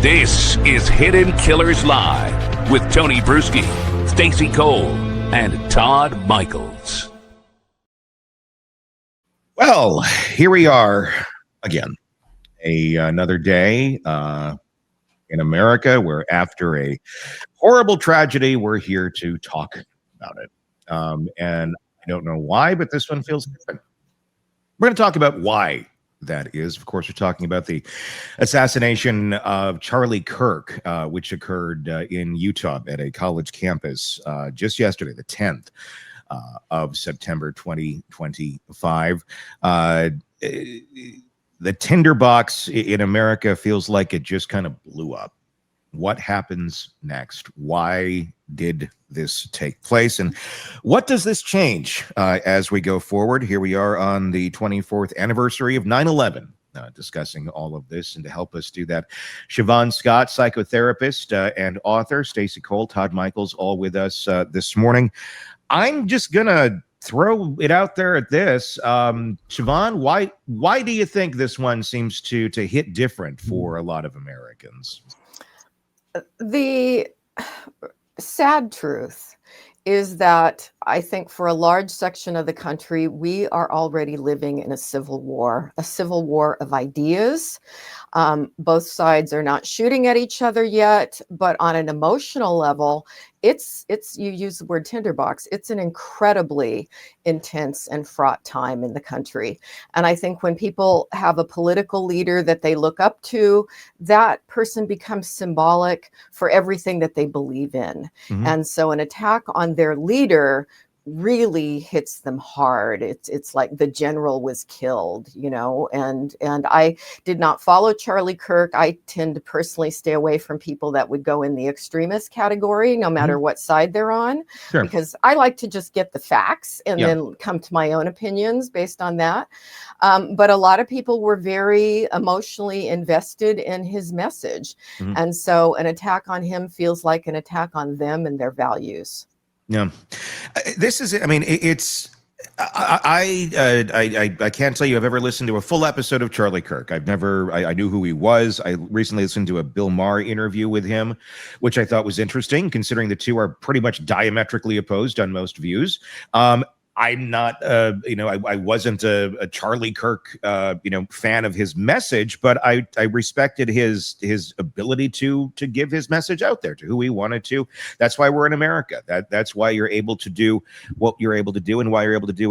This is Hidden Killers Live with Tony Brueski, Stacey Cole, and Todd Michaels. Well, here we are again, another day in America where after a horrible tragedy, we're here to talk about it. And I don't know why, but this one feels different. We're going to talk about why that is. Of course, we're talking about the assassination of Charlie Kirk, which occurred in Utah at a college campus just yesterday, the 10th of September 2025. The tinderbox in America feels like it just kind of blew up. What happens next? Why did this take place? And what does this change as we go forward? Here we are on the 24th anniversary of 9/11, discussing all of this. And to help us do that, Shavaun Scott, psychotherapist and author, Stacey Cole, Todd Michaels, all with us this morning. I'm just going to throw it out there at this. Shavaun, why do you think this one seems to hit different for a lot of Americans? The sad truth is that I think for a large section of the country, we are already living in a civil war of ideas. Both sides are not shooting at each other yet, but on an emotional level, it's you use the word tinderbox. It's an incredibly intense and fraught time in the country. And I think when people have a political leader that they look up to, that person becomes symbolic for everything that they believe in. Mm-hmm. And so an attack on their leader really hits them hard. It's like the general was killed, you know, and I did not follow Charlie Kirk. I tend to personally stay away from people that would go in the extremist category, no matter what side they're on, because I like to just get the facts and then come to my own opinions based on that. But a lot of people were very emotionally invested in his message. And so an attack on him feels like an attack on them and their values. Yeah, this is, I mean, it's, I can't tell you I've ever listened to a full episode of Charlie Kirk. I knew who he was. I recently listened to a Bill Maher interview with him, which I thought was interesting, considering the two are pretty much diametrically opposed on most views. I'm not, I wasn't a Charlie Kirk, fan of his message, but I respected his ability to give his message out there to who he wanted to. That's why we're in America. That's why you're able to do what you're able to do, and why you're able to do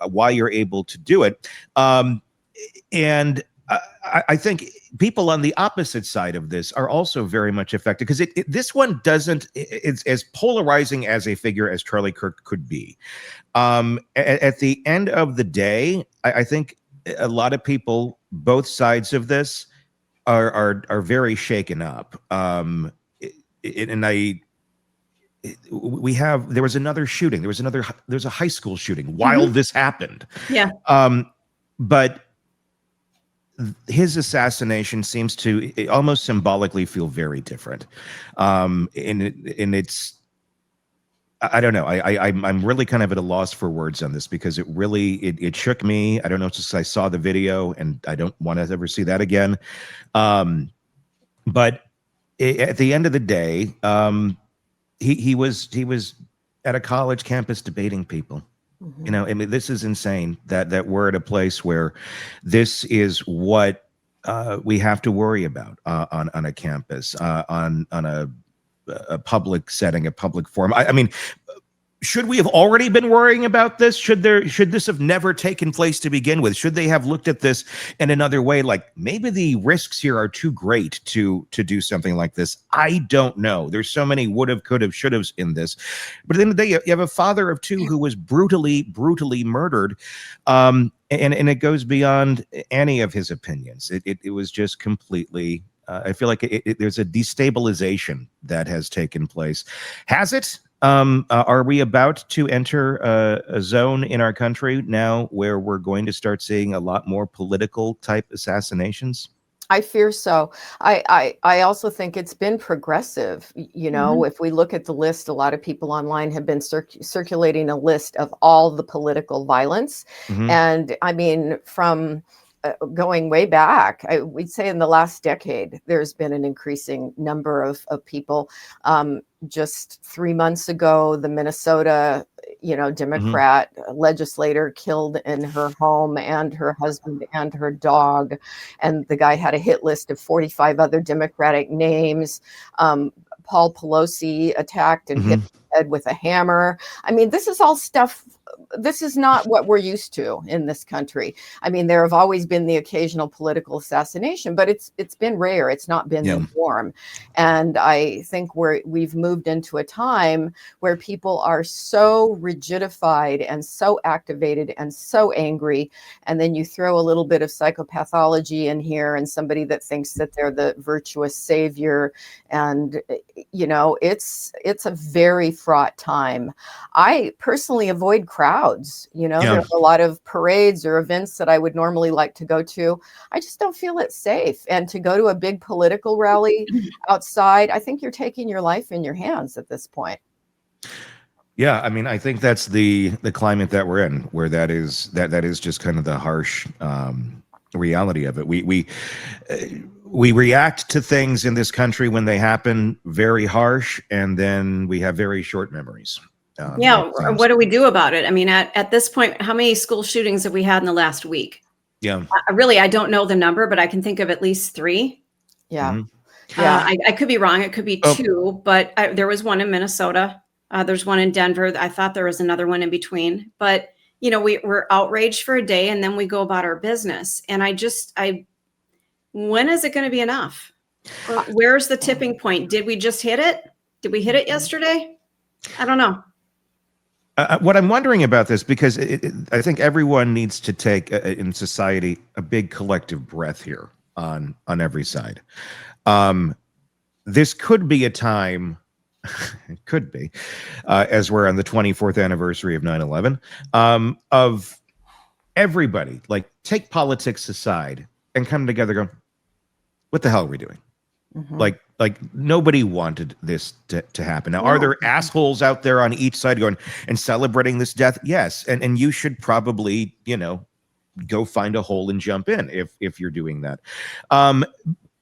why you're able to do it. And I think people on the opposite side of this are also very much affected, because this one doesn't, it's as polarizing as a figure as Charlie Kirk could be. At the end of the day, I think a lot of people, both sides of this, are very shaken up. There was another shooting. There's a high school shooting while this happened. Yeah. But his assassination seems to almost symbolically feel very different. And it's, I don't know. I'm really kind of at a loss for words on this, because it really, it shook me. I don't know, it's just I saw the video and I don't want to ever see that again. But at the end of the day, he was at a college campus debating people. You know, I mean, this is insane that we're at a place where this is what we have to worry about on a campus, on a public setting, a public forum. I mean, should we have already been worrying about this? Should this have never taken place to begin with? Should they have looked at this in another way? Like, maybe the risks here are too great to do something like this. I don't know. There's so many would have, could have, should have's in this. But at the end of the day, you have a father of two who was brutally murdered. And it goes beyond any of his opinions. It was just completely, I feel like there's a destabilization that has taken place. Has it? Are we about to enter a zone in our country now where we're going to start seeing a lot more political type assassinations? I fear so. I also think it's been progressive. You know, if we look at the list, a lot of people online have been circulating a list of all the political violence. And I mean, from going way back, we'd say in the last decade, there's been an increasing number of people. Just 3 months ago, the Minnesota, Democrat legislator killed in her home, and her husband and her dog. And the guy had a hit list of 45 other Democratic names. Paul Pelosi attacked and hit his head with a hammer. I mean, this is all stuff. This is not what we're used to in this country. I mean, there have always been the occasional political assassination, but it's been rare. It's not been the norm. And I think we've moved into a time where people are so rigidified and so activated and so angry. And then you throw a little bit of psychopathology in here, and somebody that thinks that they're the virtuous savior. And, it's a very fraught time. I personally avoid crowds. There are a lot of parades or events that I would normally like to go to. I just don't feel it's safe. And to go to a big political rally outside, I think you're taking your life in your hands at this point. Yeah, I mean, I think that's the climate that we're in, where that is just kind of the harsh reality of it. We react to things in this country when they happen very harsh, and then we have very short memories. What do we do about it? I mean, at this point, how many school shootings have we had in the last week? Yeah. I don't know the number, but I can think of at least 3. Yeah. I could be wrong. It could be 2, but there was one in Minnesota. There's one in Denver. I thought there was another one in between. But, we're outraged for a day, and then we go about our business. And when is it going to be enough? Where's the tipping point? Did we just hit it? Did we hit it yesterday? I don't know. What I'm wondering about this, because I think everyone needs to take in society a big collective breath here on every side. This could be a time, it could be, as we're on the 24th anniversary of 9/11, of everybody, like, take politics aside and come together, go, what the hell are we doing? Like nobody wanted this to happen. Now, are there assholes out there on each side going and celebrating this death? Yes. And you should probably, go find a hole and jump in if you're doing that.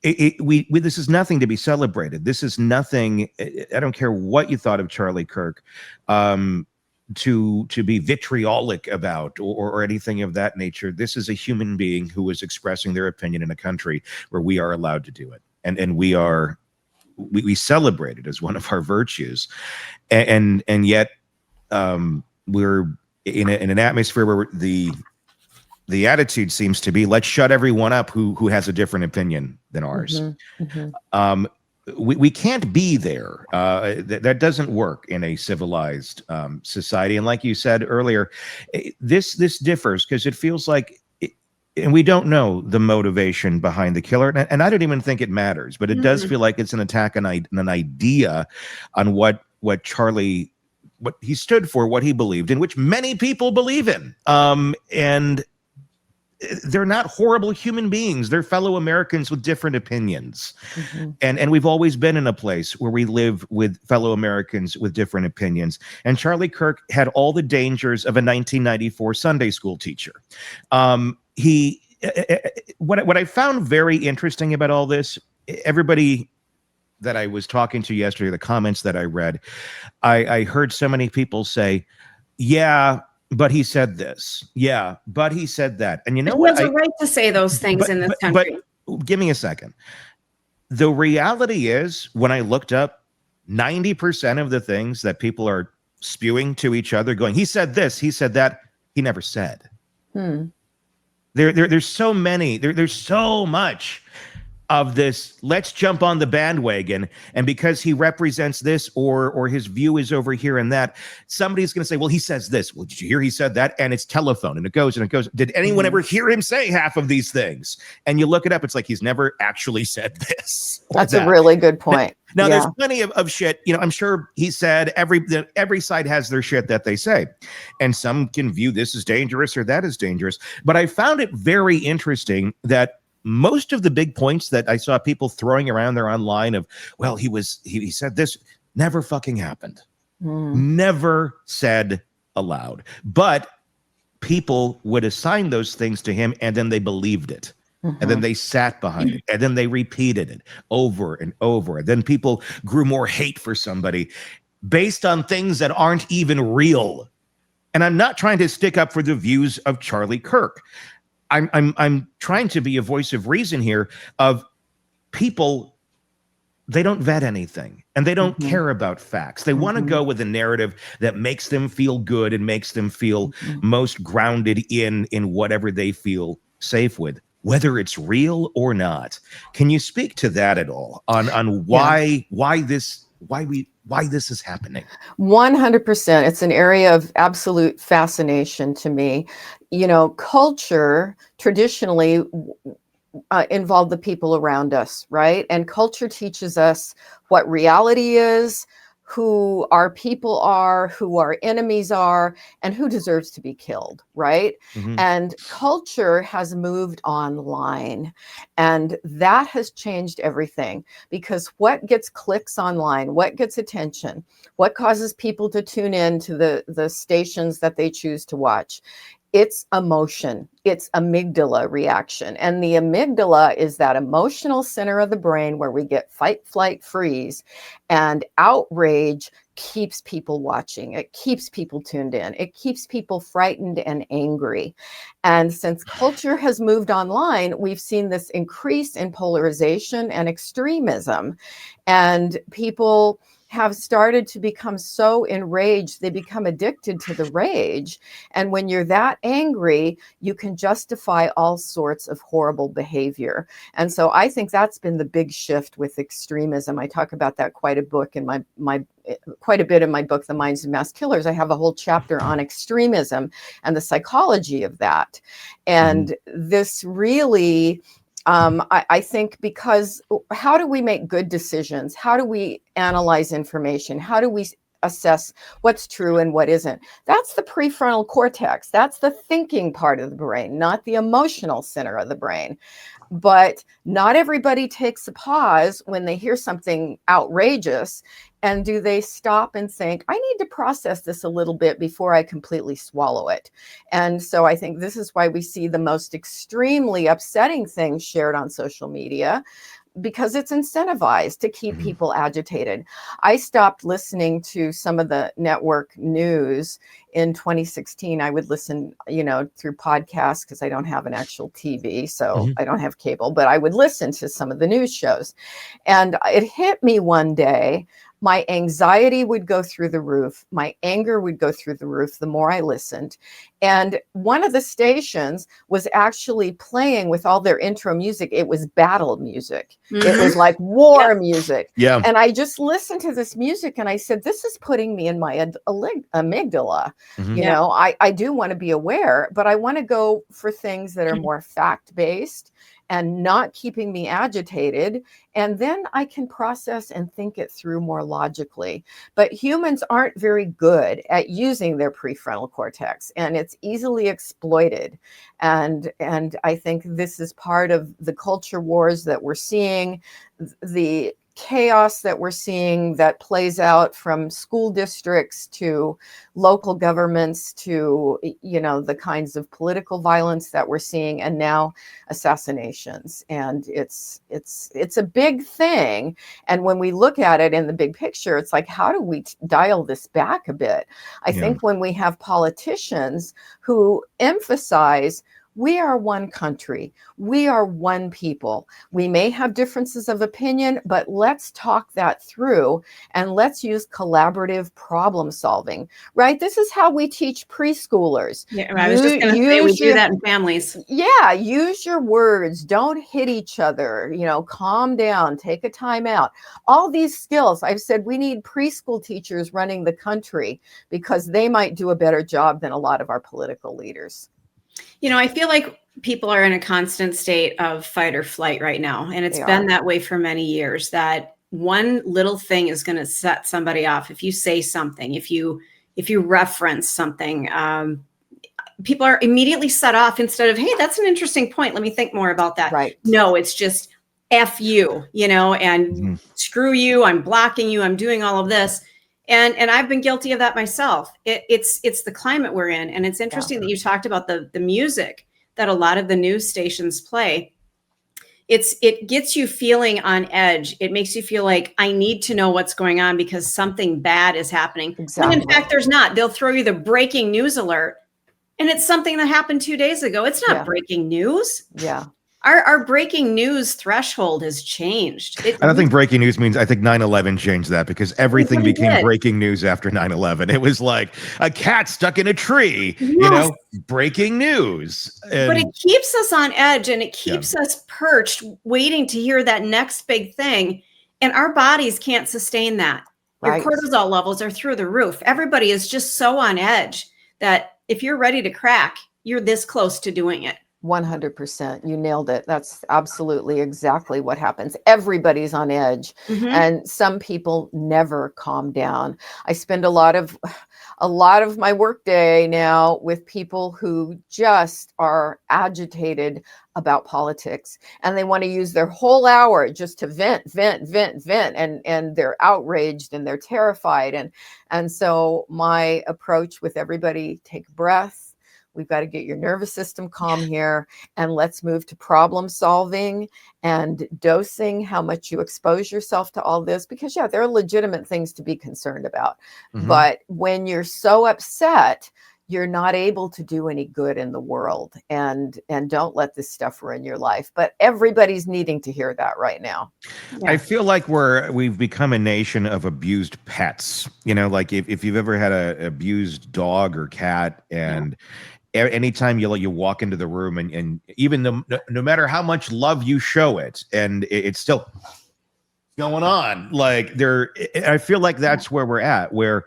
This is nothing to be celebrated. This is nothing. I don't care what you thought of Charlie Kirk, to be vitriolic about or anything of that nature. This is a human being who is expressing their opinion in a country where we are allowed to do it. And we celebrate it as one of our virtues. And yet we're in an atmosphere where the attitude seems to be, let's shut everyone up who has a different opinion than ours. We can't be there. That doesn't work in a civilized society. And like you said earlier, this differs because it feels like, and we don't know the motivation behind the killer. And I don't even think it matters, but it does feel like it's an attack on an idea on what Charlie, what he stood for, what he believed in, which many people believe in. And they're not horrible human beings. They're fellow Americans with different opinions. And we've always been in a place where we live with fellow Americans with different opinions. And Charlie Kirk had all the dangers of a 1994 Sunday school teacher. What I found very interesting about all this, everybody that I was talking to yesterday, the comments that I read, I heard so many people say, yeah, but he said this. Yeah, but he said that. And you know what? He has a right to say those things in this country. But give me a second. The reality is, when I looked up, 90% of the things that people are spewing to each other, going, he said this, he said that, he never said. There's so many, there's so much of this, let's jump on the bandwagon, and because he represents this or his view is over here and that, somebody's going to say, well, he says this. Well, did you hear he said that? And it's telephone, and it goes and it goes. Did anyone ever hear him say half of these things? And you look it up, it's like he's never actually said this. That's a really good point. Now, there's plenty of shit, I'm sure he said every side has their shit that they say. And some can view this as dangerous or that as dangerous. But I found it very interesting that most of the big points that I saw people throwing around there online of, well, he said this, never fucking happened. Never said aloud. But people would assign those things to him, and then they believed it. And then they sat behind it, and then they repeated it over and over. And then people grew more hate for somebody based on things that aren't even real. And I'm not trying to stick up for the views of Charlie Kirk. I'm trying to be a voice of reason here of people. They don't vet anything, and they don't care about facts. They want to go with a narrative that makes them feel good and makes them feel most grounded in whatever they feel safe with, whether it's real or not. Can you speak to that at all on why this is happening? 100%. It's an area of absolute fascination to me. You know, culture traditionally involved the people around us, right? And culture teaches us what reality is, who our people are, who our enemies are, and who deserves to be killed, right? And culture has moved online, and that has changed everything, because what gets clicks online, what gets attention, what causes people to tune in to the stations that they choose to watch? It's emotion. It's amygdala reaction. And the amygdala is that emotional center of the brain where we get fight, flight, freeze. And outrage keeps people watching. It keeps people tuned in. It keeps people frightened and angry. And since culture has moved online, we've seen this increase in polarization and extremism. And people have started to become so enraged, they become addicted to the rage. And when you're that angry, you can justify all sorts of horrible behavior. And so I think that's been the big shift with extremism. I talk about that quite a bit in my book, The Minds of Mass Killers. I have a whole chapter on extremism and the psychology of that. And this really, I think, because how do we make good decisions? How do we analyze information? How do we assess what's true and what isn't? That's the prefrontal cortex. That's the thinking part of the brain, not the emotional center of the brain. But not everybody takes a pause when they hear something outrageous. And do they stop and think, I need to process this a little bit before I completely swallow it? And so I think this is why we see the most extremely upsetting things shared on social media, because it's incentivized to keep people agitated. I stopped listening to some of the network news in 2016. I would listen, through podcasts, because I don't have an actual TV, so I don't have cable, but I would listen to some of the news shows. And it hit me one day. My anxiety would go through the roof. My anger would go through the roof the more I listened. And one of the stations was actually playing with all their intro music. It was battle music. It was like war music. Yeah. And I just listened to this music and I said, this is putting me in my amygdala. I do want to be aware, but I want to go for things that are more fact-based and not keeping me agitated. And then I can process and think it through more logically. But humans aren't very good at using their prefrontal cortex, and it's easily exploited. And I think this is part of the culture wars that we're seeing, the chaos that we're seeing that plays out from school districts to local governments to, the kinds of political violence that we're seeing, and now assassinations. And it's a big thing. And when we look at it in the big picture, it's like, how do we dial this back a bit? I think when we have politicians who emphasize, we are one country. We are one people. We may have differences of opinion, but let's talk that through and let's use collaborative problem solving, right? This is how we teach preschoolers. Yeah, I was just going to say we do that in families. Yeah, use your words. Don't hit each other. Calm down, take a time out. All these skills. I've said we need preschool teachers running the country because they might do a better job than a lot of our political leaders. I feel like people are in a constant state of fight or flight right now. And it's been that way for many years, that one little thing is going to set somebody off. If you say something, if you reference something, people are immediately set off instead of, hey, that's an interesting point. Let me think more about that. Right. No, it's just F you, and screw you. I'm blocking you. I'm doing all of this. And I've been guilty of that myself. It's the climate we're in. And it's interesting that you talked about the music that a lot of the news stations play. It gets you feeling on edge. It makes you feel like I need to know what's going on because something bad is happening. Exactly. When in fact, there's not. They'll throw you the breaking news alert. And it's something that happened 2 days ago. It's not breaking news. Yeah. Our breaking news threshold has changed. I don't think breaking news means, I think 9/11 changed that, because everything became breaking news after 9/11. It was like a cat stuck in a tree, breaking news. But it keeps us on edge, and it keeps us perched, waiting to hear that next big thing. And our bodies can't sustain that. Your cortisol levels are through the roof. Everybody is just so on edge that if you're ready to crack, you're this close to doing it. 100%. You nailed it. That's absolutely exactly what happens. Everybody's on edge, and some people never calm down. I spend a lot of my workday now with people who just are agitated about politics, and they want to use their whole hour just to vent, and they're outraged and they're terrified. And so my approach with everybody: take a breath. We've got to get your nervous system calm here, and let's move to problem solving and dosing how much you expose yourself to all this, because there are legitimate things to be concerned about. But when you're so upset, you're not able to do any good in the world, and don't let this stuff ruin your life. But everybody's needing to hear that right now. I feel like we've become a nation of abused pets. Like if you've ever had an abused dog or cat, and anytime you walk into the room, and even no matter how much love you show it, and it's still going on, like I feel like that's where we're at, where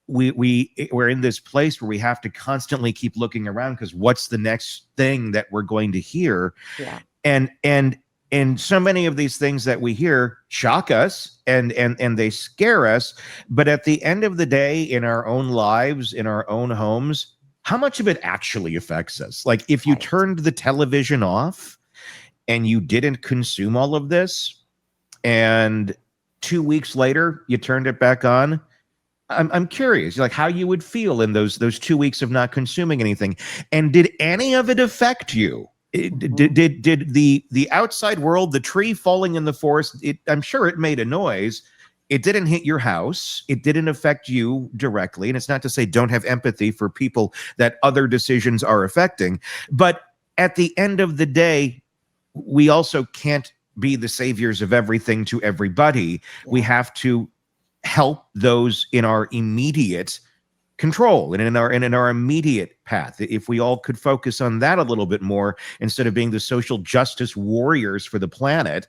we're in this place where we have to constantly keep looking around, because what's the next thing that we're going to hear? And so many of these things that we hear shock us and they scare us. But at the end of the day, in our own lives, in our own homes, how much of it actually affects us? Like, if you turned the television off and you didn't consume all of this, and 2 weeks later you turned it back on, I'm curious, like, how you would feel in those 2 weeks of not consuming anything. And did any of it affect you? Did the outside world, the tree falling in the forest, I'm sure it made a noise. It didn't hit your house. It didn't affect you directly. And it's not to say don't have empathy for people that other decisions are affecting. But at the end of the day, we also can't be the saviors of everything to everybody. We have to help those in our immediate control and in our immediate path. If we all could focus on that a little bit more, instead of being the social justice warriors for the planet,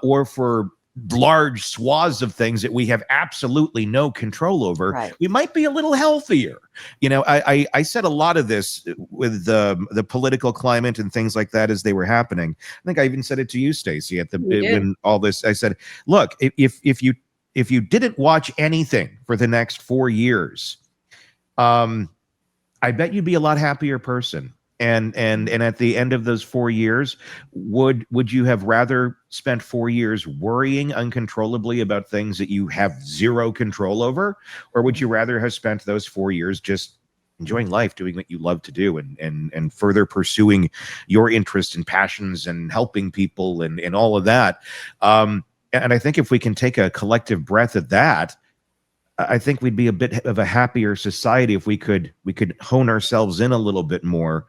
or for large swaths of things that we have absolutely no control over, we might be a little healthier. I said a lot of this with the political climate and things like that as they were happening. I think I even said it to you, Stacey, when all this. I said, look, if you didn't watch anything for the next 4 years, I bet you'd be a lot happier person. And at the end of those 4 years, would you have rather spent 4 years worrying uncontrollably about things that you have zero control over? Or would you rather have spent those 4 years just enjoying life, doing what you love to do, and further pursuing your interests and passions and helping people and all of that? And I think if we can take a collective breath at that, I think we'd be a bit of a happier society if we could hone ourselves in a little bit more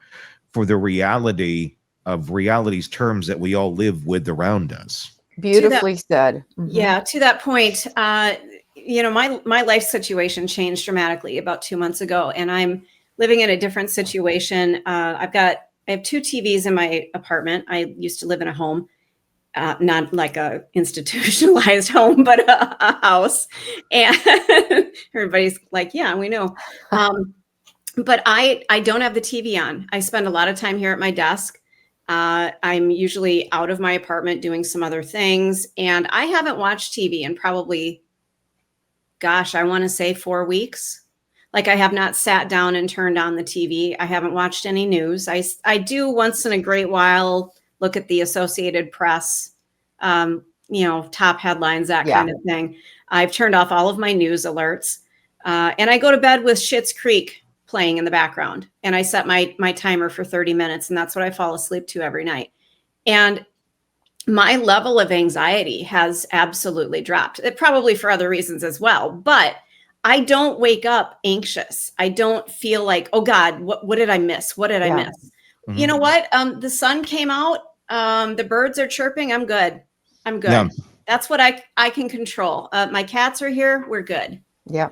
for the reality of reality's terms that we all live with around us. Beautifully said. Yeah, to that point, my life situation changed dramatically about 2 months ago, and I'm living in a different situation. I have 2 TVs in my apartment. I used to live in a home. Not like a institutionalized home, but a house. And everybody's like, yeah, we know. But I don't have the TV on. I spend a lot of time here at my desk. I'm usually out of my apartment doing some other things. And I haven't watched TV in probably, I want to say 4 weeks. Like, I have not sat down and turned on the TV. I haven't watched any news. I do once in a great while look at the Associated Press. top headlines, that Yeah. kind of thing. I've turned off all of my news alerts. And I go to bed with Schitt's Creek playing in the background. And I set my timer for 30 minutes. And that's what I fall asleep to every night. And my level of anxiety has absolutely dropped. It probably for other reasons as well. But I don't wake up anxious. I don't feel like, oh God, what did I miss? What did I miss? Mm-hmm. You know what? The sun came out. The birds are chirping. I'm good. Yeah. That's what I can control. My cats are here. We're good. Yeah.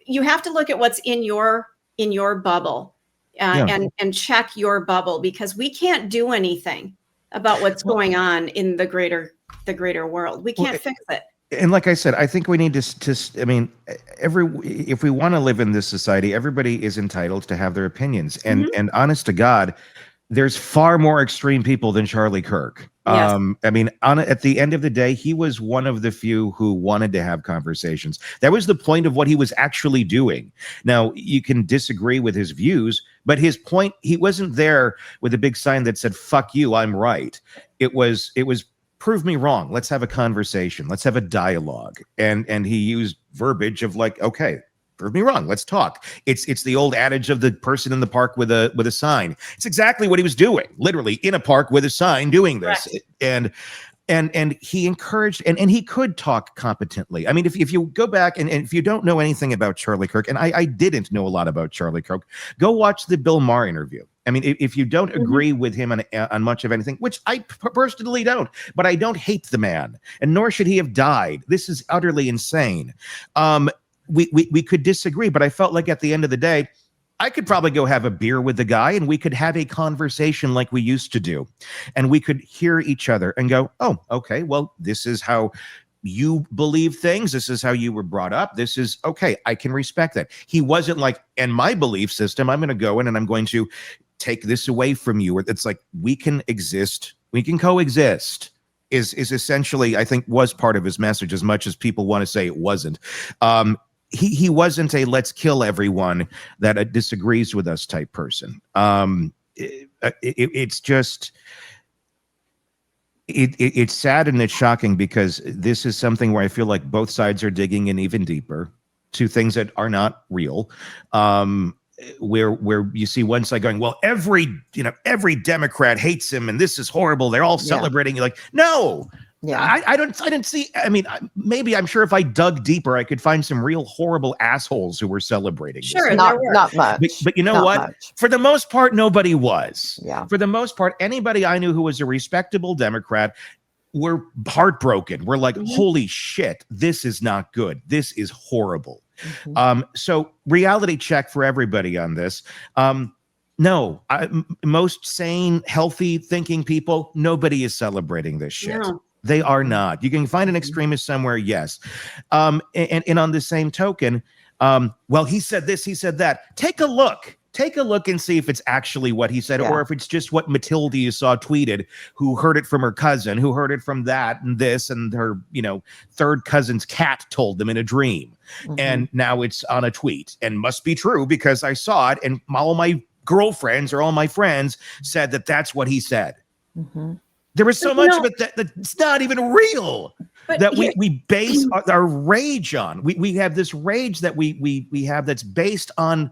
You have to look at what's in your bubble and check your bubble, because we can't do anything about what's going on in the greater world. We can't fix it. And like I said, I think we need to I mean, if we want to live in this society, everybody is entitled to have their opinions. And and honest to God, there's far more extreme people than Charlie Kirk. Yes. I mean, at the end of the day, he was one of the few who wanted to have conversations. That was the point of what he was actually doing. Now, you can disagree with his views, but his point, he wasn't there with a big sign that said, "Fuck you, I'm right." It was prove me wrong. Let's have a conversation. Let's have a dialogue. And he used verbiage of like, okay, prove me wrong. Let's talk. It's the old adage of the person in the park with a sign. It's exactly what he was doing, literally in a park with a sign doing this. Correct. And he encouraged, and he could talk competently. I mean, if you go back and if you don't know anything about Charlie Kirk, and I didn't know a lot about Charlie Kirk, go watch the Bill Maher interview. I mean, if you don't agree with him on much of anything, which I personally don't, but I don't hate the man, and nor should he have died. This is utterly insane. We could disagree, but I felt like at the end of the day, I could probably go have a beer with the guy and we could have a conversation like we used to do. And we could hear each other and go, oh, okay, well, this is how you believe things. This is how you were brought up. This is okay. I can respect that. He wasn't like, and my belief system, I'm going to go in and I'm going to take this away from you. It's like, we can exist. We can coexist is essentially, I think, was part of his message, as much as people want to say it wasn't. He wasn't a let's kill everyone that disagrees with us type person. It's just, it's sad and it's shocking, because this is something where I feel like both sides are digging in even deeper to things that are not real. Where you see one side going, well, every Democrat hates him and this is horrible. They're all celebrating. You're like, no. Yeah, I didn't see. I mean, maybe I'm sure if I dug deeper, I could find some real horrible assholes who were celebrating. Sure, this. not much. But you know what? Much. For the most part, nobody was. Yeah. For the most part, anybody I knew who was a respectable Democrat were heartbroken. We're like, holy shit, this is not good. This is horrible. So reality check for everybody on this. No, most sane, healthy thinking people, nobody is celebrating this shit. No. They are not. You can find an extremist somewhere, yes. And on the same token, well, he said this, he said that. Take a look and see if it's actually what he said, or if it's just what Matilda you saw tweeted, who heard it from her cousin, who heard it from that and this, and her, third cousin's cat told them in a dream. And now it's on a tweet and must be true because I saw it, and all my girlfriends or all my friends said that that's what he said. There is so much of it that's not even real, that we base our rage on. We have this rage that we have that's based on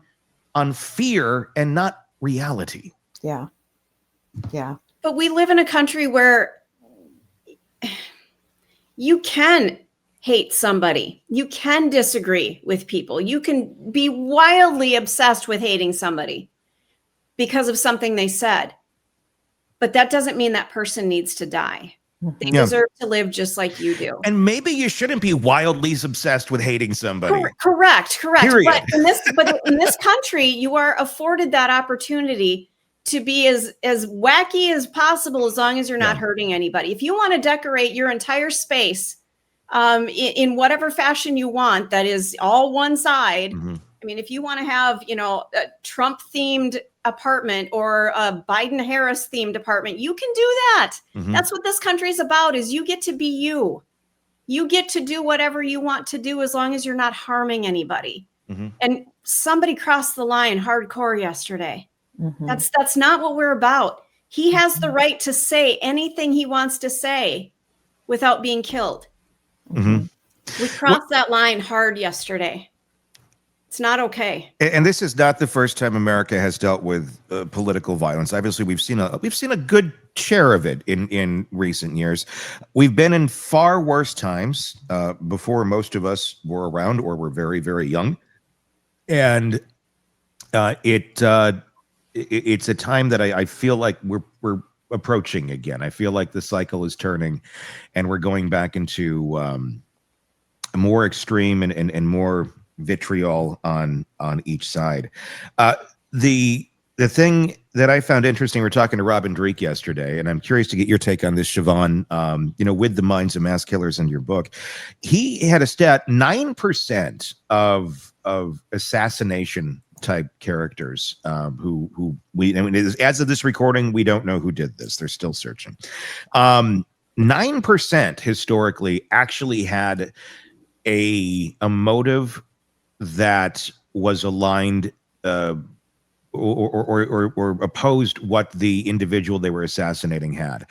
fear and not reality. Yeah. But we live in a country where you can hate somebody. You can disagree with people. You can be wildly obsessed with hating somebody because of something they said. But that doesn't mean that person needs to die. They deserve to live just like you do. And maybe you shouldn't be wildly obsessed with hating somebody. Correct. Period. But in this country, you are afforded that opportunity to be as wacky as possible, as long as you're not hurting anybody. If you want to decorate your entire space in whatever fashion you want, that is all one side. I mean, if you want to have, a Trump-themed apartment or a Biden-Harris themed apartment, you can do that. That's what this country is about, is you get to be you. You get to do whatever you want to do, as long as you're not harming anybody. And somebody crossed the line hardcore yesterday. That's not what we're about. He has the right to say anything he wants to say without being killed. Mhm. We crossed that line hard yesterday. It's not okay. And this is not the first time America has dealt with political violence. Obviously, we've seen a good share of it in recent years. We've been in far worse times before most of us were around or were very, very young, and it's a time that I feel like we're approaching again. I feel like the cycle is turning, and we're going back into more extreme and more vitriol on each side. The thing that I found interesting, we were talking to Robin Dreek yesterday, and I'm curious to get your take on this, Shavaun, with the minds of mass killers in your book. He had a stat, 9% of assassination type characters who we, I mean, as of this recording, we don't know who did this. They're still searching. 9% historically actually had a motive that was aligned or opposed what the individual they were assassinating had.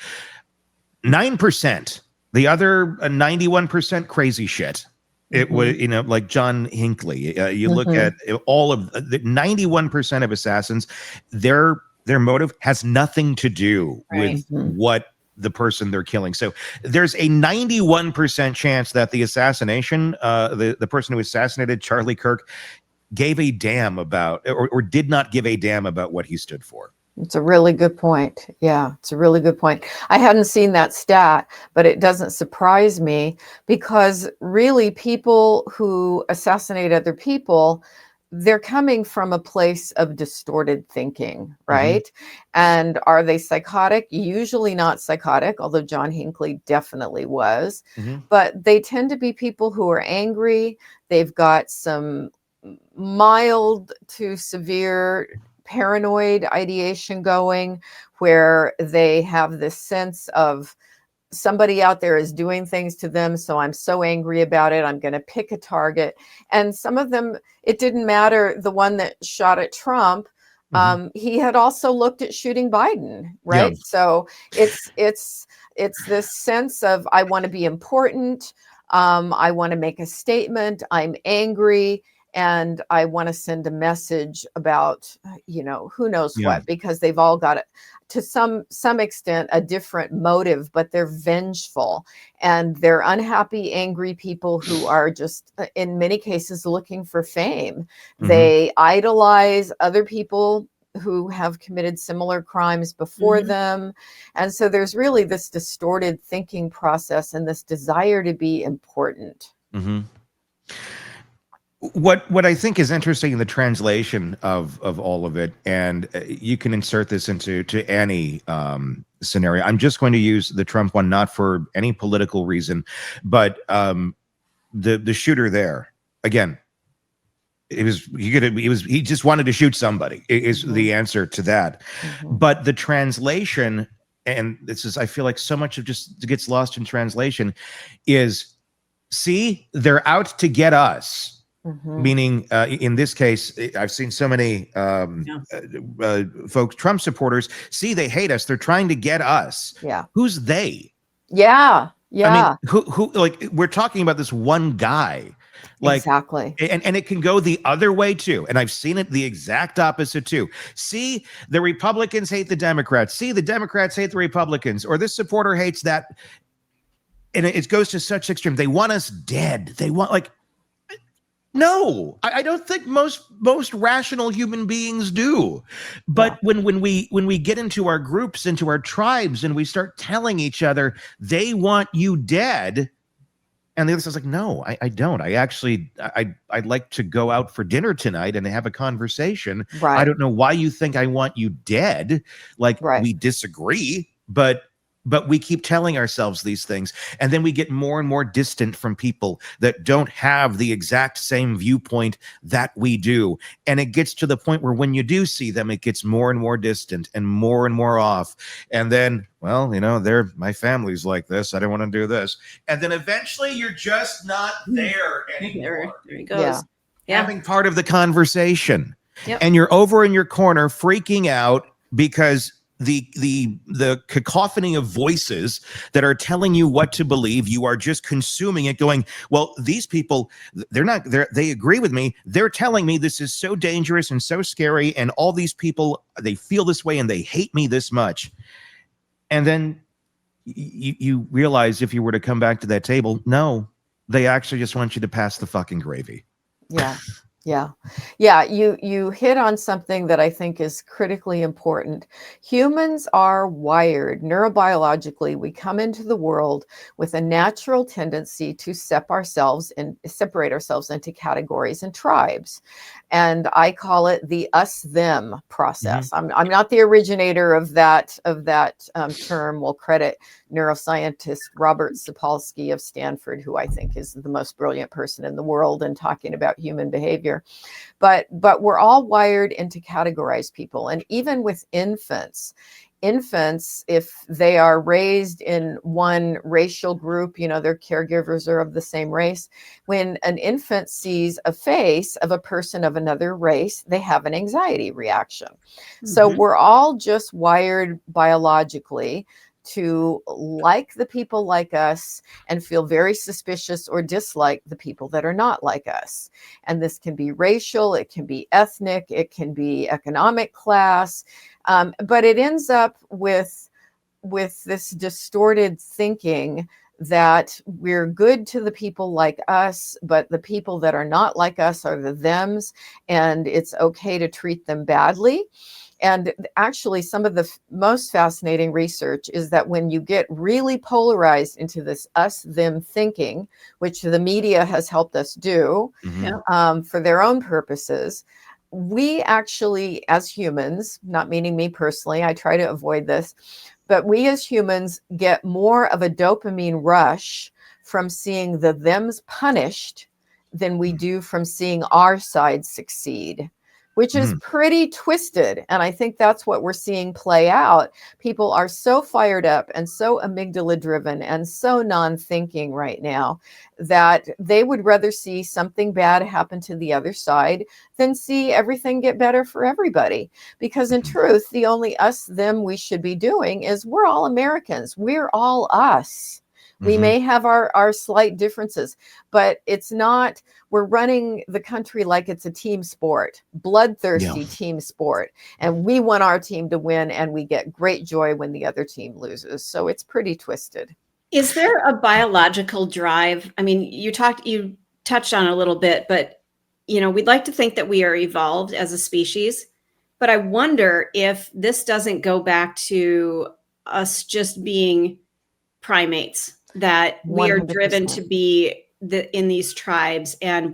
9%. The other 91% crazy shit. It was, like John Hinckley. You look at all of the 91% of assassins, their motive has nothing to do with what the person they're killing. So there's a 91% chance that the assassination, the person who assassinated Charlie Kirk gave a damn about or did not give a damn about what he stood for. It's a really good point. Yeah, it's a really good point. I hadn't seen that stat, but it doesn't surprise me because really people who assassinate other people, they're coming from a place of distorted thinking, right? And are they psychotic? Usually not psychotic, although John Hinckley definitely was. But they tend to be people who are angry. They've got some mild to severe paranoid ideation going, where they have this sense of somebody out there is doing things to them, so I'm so angry about it, I'm going to pick a target. And some of them, it didn't matter. The one that shot at Trump, he had also looked at shooting Biden, right? Yeah. So it's this sense of, I want to be important, I want to make a statement, I'm angry, and I want to send a message about, who knows what, because they've all got it to some extent a different motive, but they're vengeful and they're unhappy, angry people who are just in many cases looking for fame. They idolize other people who have committed similar crimes before them. And so there's really this distorted thinking process and this desire to be important. What I think is interesting in the translation of all of it, and you can insert this into any scenario. I'm just going to use the Trump one, not for any political reason, but the shooter there again. He just wanted to shoot somebody is the answer to that. But the translation, and this is, I feel like so much of just gets lost in translation, is, see, they're out to get us. Meaning, in this case, I've seen so many folks, Trump supporters, see, they hate us. They're trying to get us. Yeah. Who's they? Yeah. I mean, who like, we're talking about this one guy. Like, exactly. And it can go the other way too. And I've seen it the exact opposite too. See, the Republicans hate the Democrats. See, the Democrats hate the Republicans, or this supporter hates that. And it goes to such extreme. They want us dead. They want, like, no, I don't think most rational human beings do. But when we get into our groups, into our tribes, and we start telling each other they want you dead, and the other side's like, no, I don't. I'd like to go out for dinner tonight and have a conversation. I don't know why you think I want you dead. Like, we disagree, but we keep telling ourselves these things, and then we get more and more distant from people that don't have the exact same viewpoint that we do. And it gets to the point where when you do see them, it gets more and more distant and more off. And then, well, my family's like this, I don't want to do this. And then eventually you're just not there anymore. There he goes. Having part of the conversation. And you're over in your corner freaking out because the cacophony of voices that are telling you what to believe. You are just consuming it, going, well, these people, they agree with me. They're telling me this is so dangerous and so scary, and all these people, they feel this way and they hate me this much. And then you realize, if you were to come back to that table, no, they actually just want you to pass the fucking gravy. Yeah. Yeah. You hit on something that I think is critically important. Humans are wired neurobiologically. We come into the world with a natural tendency to separate ourselves into categories and tribes. And I call it the us-them process. I'm not the originator of that term. We'll credit neuroscientist Robert Sapolsky of Stanford, who I think is the most brilliant person in the world in talking about human behavior. But we're all wired into categorize people. And even with infants, if they are raised in one racial group, their caregivers are of the same race. When an infant sees a face of a person of another race, they have an anxiety reaction. So we're all just wired biologically to like the people like us and feel very suspicious or dislike the people that are not like us. And this can be racial, it can be ethnic, it can be economic class, but it ends up with this distorted thinking that we're good to the people like us, but the people that are not like us are the thems, and it's okay to treat them badly. And actually, some of the most fascinating research is that when you get really polarized into this us-them thinking, which the media has helped us do for their own purposes, we actually, as humans, not meaning me personally, I try to avoid this, but we as humans get more of a dopamine rush from seeing the thems punished than we do from seeing our side succeed, which is pretty twisted. And I think that's what we're seeing play out. People are so fired up and so amygdala driven and so non-thinking right now that they would rather see something bad happen to the other side than see everything get better for everybody. Because in truth, the only us, them we should be doing is we're all Americans. We're all us. We may have our slight differences, but it's not, we're running the country like it's a team sport, bloodthirsty team sport. And we want our team to win, and we get great joy when the other team loses. So it's pretty twisted. Is there a biological drive? I mean, you touched on it a little bit, but we'd like to think that we are evolved as a species, but I wonder if this doesn't go back to us just being primates, that we are 100%. driven to be in these tribes, and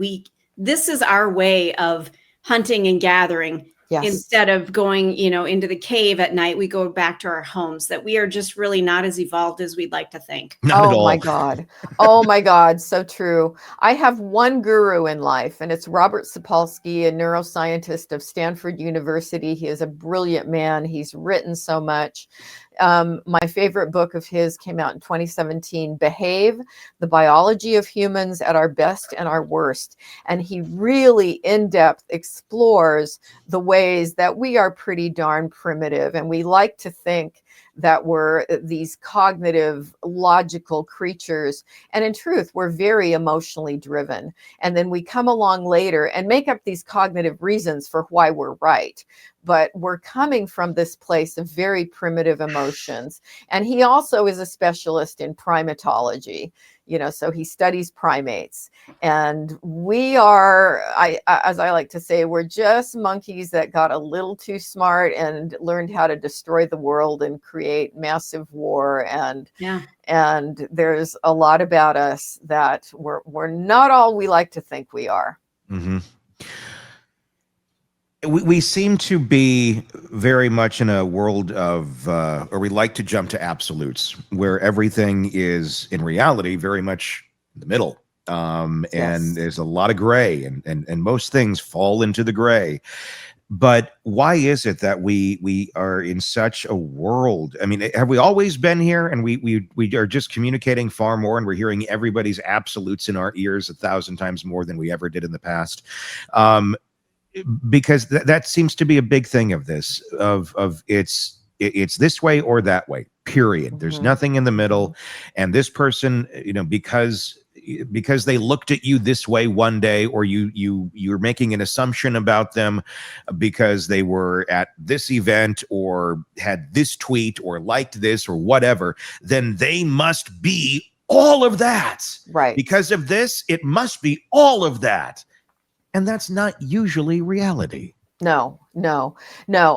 this is our way of hunting and gathering. Yes. Instead of going, into the cave at night, we go back to our homes, that we are just really not as evolved as we'd like to think. Not at all. My God. Oh my God. So true. I have one guru in life, and it's Robert Sapolsky, a neuroscientist of Stanford University. He is a brilliant man. He's written so much. My favorite book of his came out in 2017, Behave, The Biology of Humans at Our Best and Our Worst. And he really in-depth explores the ways that we are pretty darn primitive. And we like to think that we're these cognitive, logical creatures. And in truth, we're very emotionally driven. And then we come along later and make up these cognitive reasons for why we're right. But we're coming from this place of very primitive emotions. And he also is a specialist in primatology, so he studies primates. And we are, as I like to say, we're just monkeys that got a little too smart and learned how to destroy the world and create massive war. And there's a lot about us that we're not all we like to think we are. We seem to be very much in a world of, or we like to jump to absolutes, where everything is in reality very much in the middle. And there's a lot of gray, and most things fall into the gray. But why is it that we are in such a world? I mean, have we always been here, and we are just communicating far more, and we're hearing everybody's absolutes in our ears 1,000 times more than we ever did in the past? Because that seems to be a big thing of this, of it's It's this way or that way, period. There's nothing in the middle. And this person, because they looked at you this way one day, or you're making an assumption about them because they were at this event or had this tweet or liked this or whatever, then they must be all of that. Right. Because of this, it must be all of that. And that's not usually reality. No.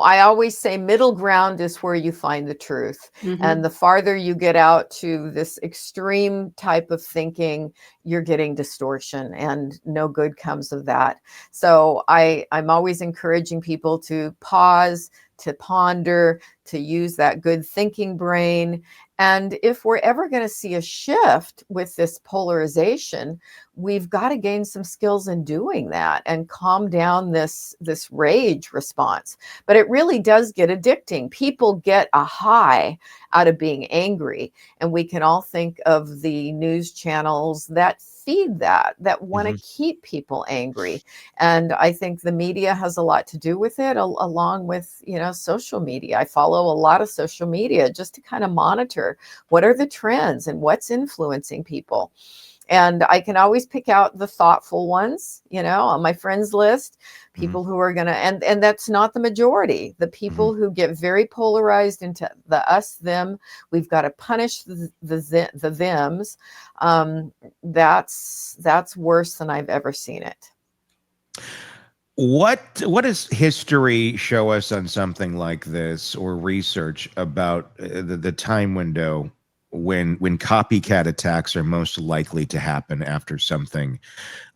I always say middle ground is where you find the truth. And the farther you get out to this extreme type of thinking, you're getting distortion, and no good comes of that. So I'm always encouraging people to pause, to ponder, to use that good thinking brain. And if we're ever going to see a shift with this polarization, we've got to gain some skills in doing that and calm down this rage response. But it really does get addicting. People get a high out of being angry. And we can all think of the news channels that feed that want to keep people angry. And I think the media has a lot to do with it, along with, social media. I follow a lot of social media just to kind of monitor what are the trends and what's influencing people. And I can always pick out the thoughtful ones, on my friends list, people who are going to, and that's not the majority. The people who get very polarized into the us, them, we've got to punish the thems. That's worse than I've ever seen it. What does history show us on something like this, or research about the time window when copycat attacks are most likely to happen after something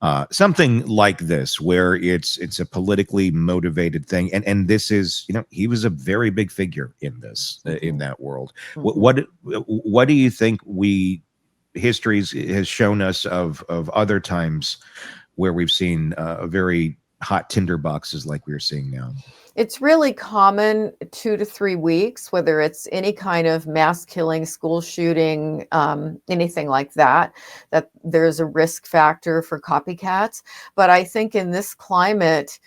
like this, where it's a politically motivated thing, and this is, he was a very big figure in this in that world. What do you think history has shown us of other times where we've seen very hot tinderboxes like we're seeing now? It's really common 2 to 3 weeks, whether it's any kind of mass killing, school shooting, anything like that there's a risk factor for copycats. But I think in this climate,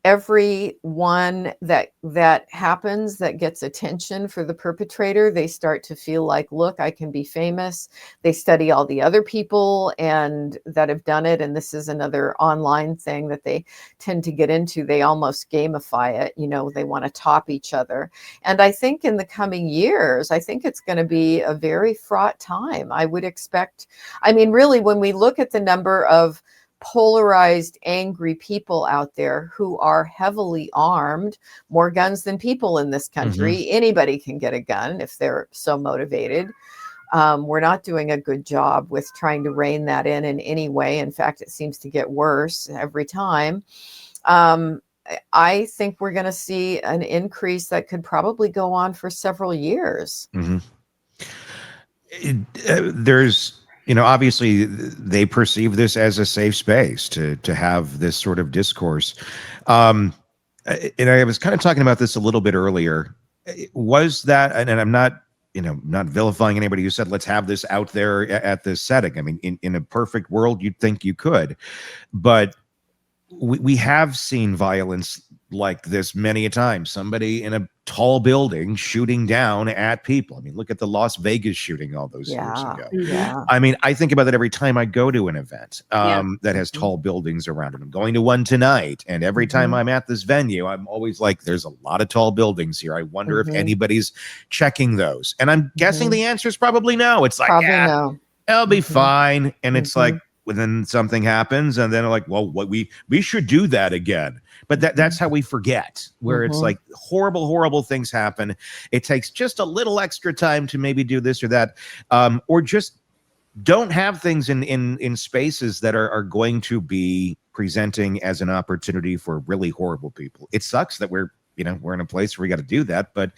every one that happens that gets attention for the perpetrator, they start to feel like, look, I can be famous. They study all the other people and that have done it. And this is another online thing that they tend to get into. They almost gamify it. They want to top each other. And I think in the coming years, I think it's going to be a very fraught time. I would expect, really, when we look at the number of polarized, angry people out there who are heavily armed, more guns than people in this country. Anybody can get a gun if they're so motivated. We're not doing a good job with trying to rein that in any way. In fact, it seems to get worse every time. I think we're going to see an increase that could probably go on for several years. There's obviously they perceive this as a safe space to have this sort of discourse. And I was kind of talking about this a little bit earlier. Was that, and I'm not, not vilifying anybody who said, let's have this out there at this setting. In a perfect world, you'd think you could, but we have seen violence like this many a time. Somebody in a tall building shooting down at people. Look at the Las Vegas shooting all those years ago. Yeah. I think about that every time I go to an event that has tall buildings around it. I'm going to one tonight, and every time I'm at this venue, I'm always like, there's a lot of tall buildings here. I wonder if anybody's checking those. And I'm guessing the answer is probably no. It's like, no. It'll be fine. And it's like, well, then something happens, and then like, well, what we should do that again. But that's how we forget, where it's like horrible things happen. It takes just a little extra time to maybe do this or that, or just don't have things in spaces that are going to be presenting as an opportunity for really horrible people. It sucks that we're in a place where we got to do that, but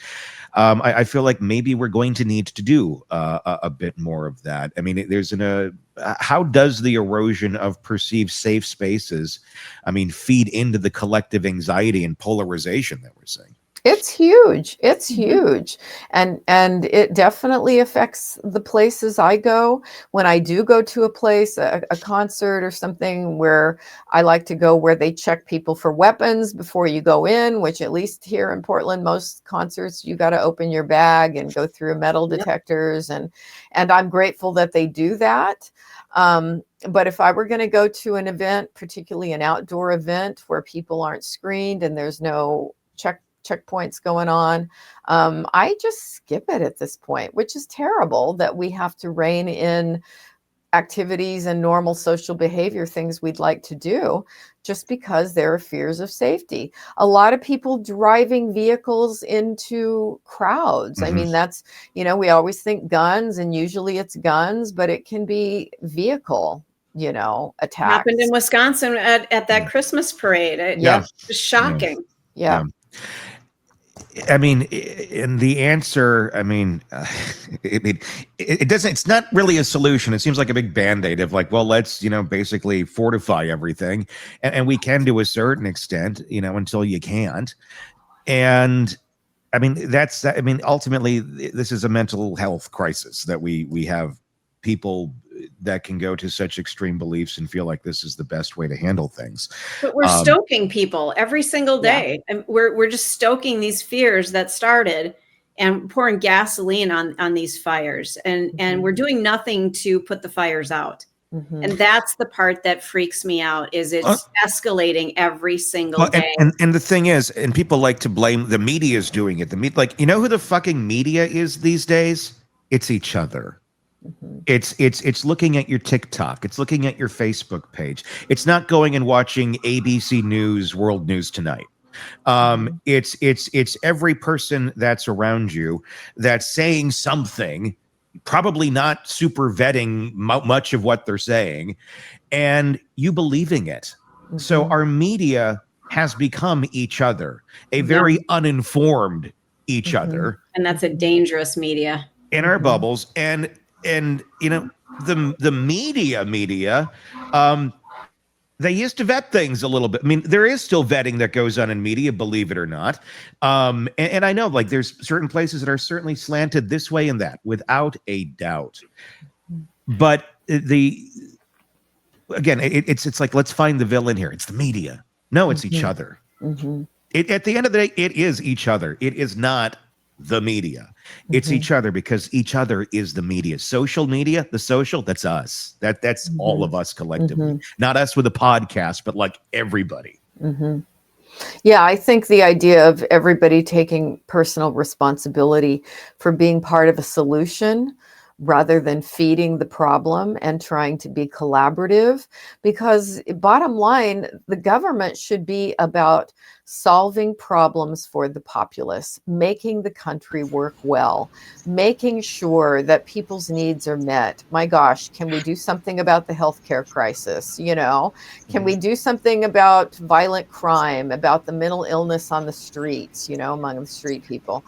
I feel like maybe we're going to need to do a bit more of that. There's how does the erosion of perceived safe spaces, feed into the collective anxiety and polarization that we're seeing? It's huge. It's huge. And it definitely affects the places I go. When I do go to a place, a concert or something, where I like to go where they check people for weapons before you go in, which at least here in Portland, most concerts, you got to open your bag and go through metal detectors. And I'm grateful that they do that. But if I were going to go to an event, particularly an outdoor event where people aren't screened and there's no checkpoints going on, I just skip it at this point, which is terrible that we have to rein in activities and normal social behavior, things we'd like to do, just because there are fears of safety. A lot of people driving vehicles into crowds. I mean, that's, we always think guns, and usually it's guns, but it can be vehicle, attacks. Happened in Wisconsin at that Christmas parade. It was shocking. Yeah. I mean, and the answer, it doesn't, it's not really a solution. It seems like a big Band-Aid of like, well, let's, basically fortify everything. And we can to a certain extent, until you can't. And ultimately this is a mental health crisis that we have people that can go to such extreme beliefs and feel like this is the best way to handle things. But we're stoking people every single day. And we're just stoking these fears that started and pouring gasoline on these fires. And we're doing nothing to put the fires out. And that's the part that freaks me out, is it's escalating every single day. And the thing is, and people like to blame the media is doing it. Who the fucking media is these days? It's each other. It's looking at your TikTok. It's looking at your Facebook page. It's not going and watching ABC News, World News Tonight. It's every person that's around you that's saying something, probably not super vetting much of what they're saying, and you believing it. So our media has become each other, a very uninformed each other. And that's a dangerous media. In our bubbles. And the media, they used to vet things a little bit. I mean, there is still vetting that goes on in media, believe it or not. And I know, like, there's certain places that are certainly slanted this way and that, without a doubt. But it's like, let's find the villain here. It's the media. No, it's each other. At the end of the day, it is each other. It is not the media. It's each other, because each other is the media. Social media, the social, that's us. That's all of us collectively. Not us with a podcast, but like everybody. Yeah, I think the idea of everybody taking personal responsibility for being part of a solution rather than feeding the problem and trying to be collaborative, because bottom line, the government should be about solving problems for the populace, making the country work well, making sure that people's needs are met. My gosh, can we do something about the healthcare crisis? Can we do something about violent crime, about the mental illness on the streets, among the street people?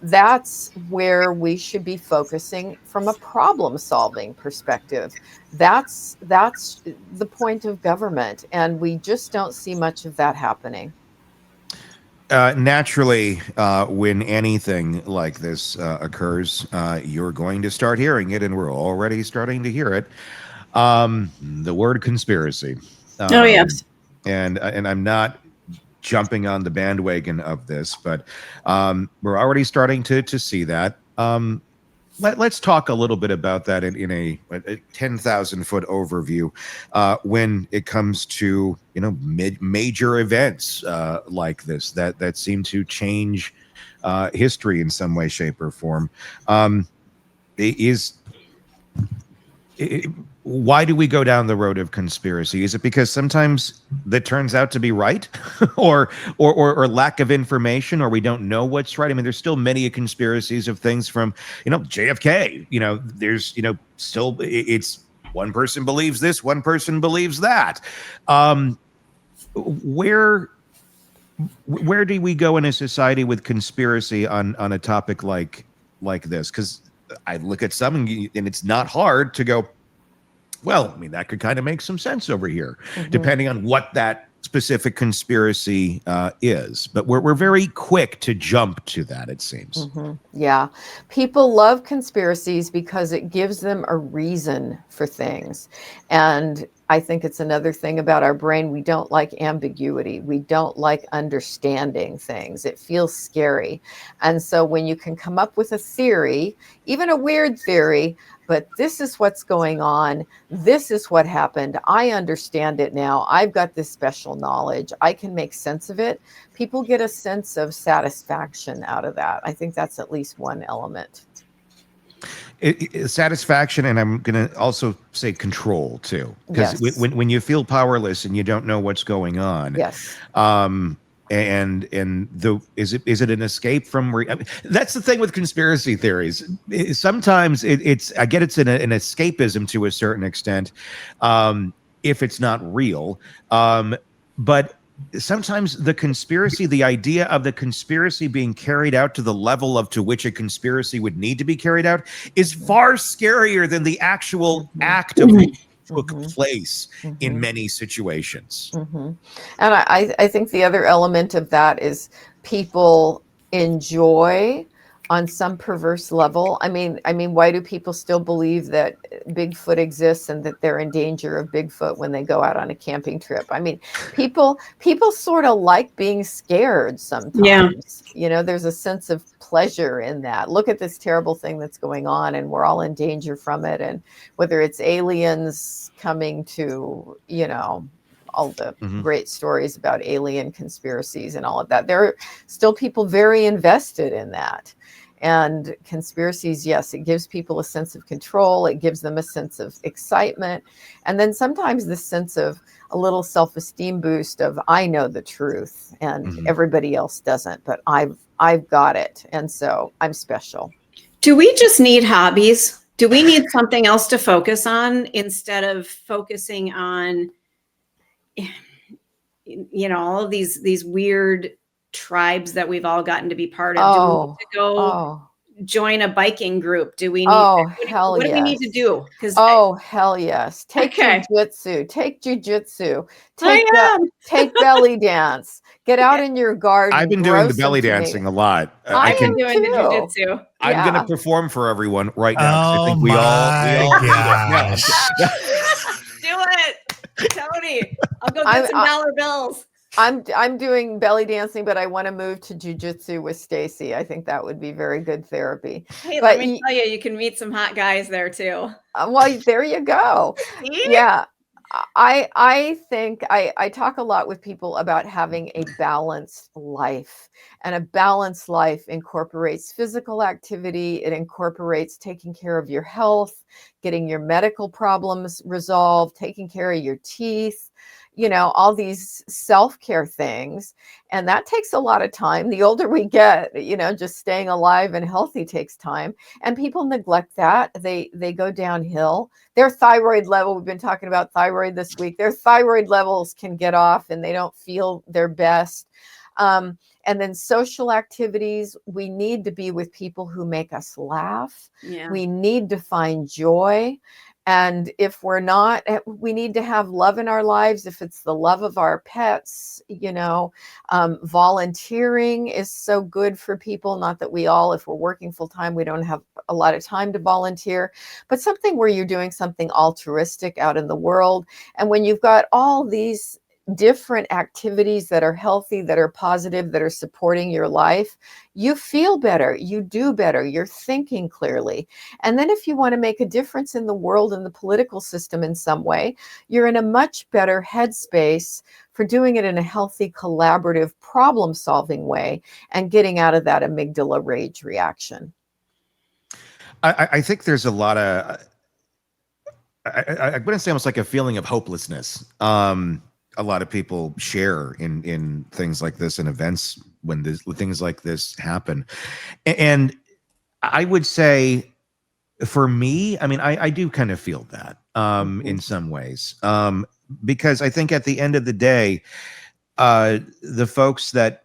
That's where we should be focusing from a problem-solving perspective. That's the point of government, and we just don't see much of that happening. Naturally, when anything like this occurs, you're going to start hearing it, and we're already starting to hear it. The word conspiracy. Oh, yes. And I'm not jumping on the bandwagon of this, but we're already starting to see that. Let's talk a little bit about that in a 10,000-foot overview when it comes to major events like this that seem to change history in some way, shape, or form. Why do we go down the road of conspiracy? Is it because sometimes that turns out to be right, or lack of information, or we don't know what's right? I mean, there's still many conspiracies of things from, JFK. There's, still, it's one person believes this, one person believes that. Where do we go in a society with conspiracy on a topic like this? Because I look at some and it's not hard to go, well, I mean, that could kind of make some sense over here, depending on what that specific conspiracy is, but we're very quick to jump to that, it seems. Yeah. People love conspiracies because it gives them a reason for things. And I think it's another thing about our brain. We don't like ambiguity. We don't like understanding things. It feels scary. And so when you can come up with a theory, even a weird theory, but this is what's going on, this is what happened, I understand it now, I've got this special knowledge, I can make sense of it, people get a sense of satisfaction out of that. I think that's at least one element. Satisfaction, and I'm going to also say control too, because when you feel powerless and you don't know what's going on, yes, is it an escape from? I mean, that's the thing with conspiracy theories. Sometimes it's an escapism to a certain extent, if it's not real, but sometimes the idea of the conspiracy being carried out to the level to which a conspiracy would need to be carried out is far scarier than the actual act of what took place in many situations. And I think the other element of that is people enjoy on some perverse level. I mean, why do people still believe that Bigfoot exists and that they're in danger of Bigfoot when they go out on a camping trip? I mean, people sort of like being scared sometimes. Yeah. You know, there's a sense of pleasure in that. Look at this terrible thing that's going on and we're all in danger from it. And whether it's aliens coming to, you know, all the great stories about alien conspiracies and all of that, there are still people very invested in that. And conspiracies, yes, it gives people a sense of control. It gives them a sense of excitement. And then sometimes this sense of a little self-esteem boost of, I know the truth and everybody else doesn't, but I've got it. And so I'm special. Do we just need hobbies? Do we need something else to focus on instead of focusing on, you know, all of these weird tribes that we've all gotten to be part of? Do we need to go join a biking group? Do we need what do we need to do? Because hell yes. Take jujitsu. Take jujitsu. Take belly dance. Get out in your garden. I've been doing the belly dancing a lot. I am doing the jujitsu. I'm going to perform for everyone right now. Oh, I think we all gosh. Do it, Tony. I'll go get some dollar bills. I'm doing belly dancing, but I want to move to jujitsu with Stacy. I think that would be very good therapy. Hey, let me tell you, you can meet some hot guys there too. Well, there you go. Yeah. I think I talk a lot with people about having a balanced life, and a balanced life incorporates physical activity. It incorporates taking care of your health, getting your medical problems resolved, taking care of your teeth, you know, all these self-care things. And that takes a lot of time. The older we get, you know, just staying alive and healthy takes time. And people neglect that. They go downhill. Their thyroid level, we've been talking about thyroid this week, their thyroid levels can get off and they don't feel their best. And then social activities, we need to be with people who make us laugh. Yeah. We need to find joy. And if we're not, we need to have love in our lives. If it's the love of our pets, you know, volunteering is so good for people. Not that we all, if we're working full time, we don't have a lot of time to volunteer, but something where you're doing something altruistic out in the world. And when you've got all these different activities that are healthy, that are positive, that are supporting your life, you feel better, you do better, you're thinking clearly. And then if you want to make a difference in the world and the political system in some way, you're in a much better headspace for doing it in a healthy, collaborative, problem-solving way and getting out of that amygdala rage reaction. I think there's a lot of, I'm going to say almost like a feeling of hopelessness. A lot of people share in things like this and events when things like this happen. And I would say for me, I mean, I do kind of feel that in some ways, because I think at the end of the day, the folks that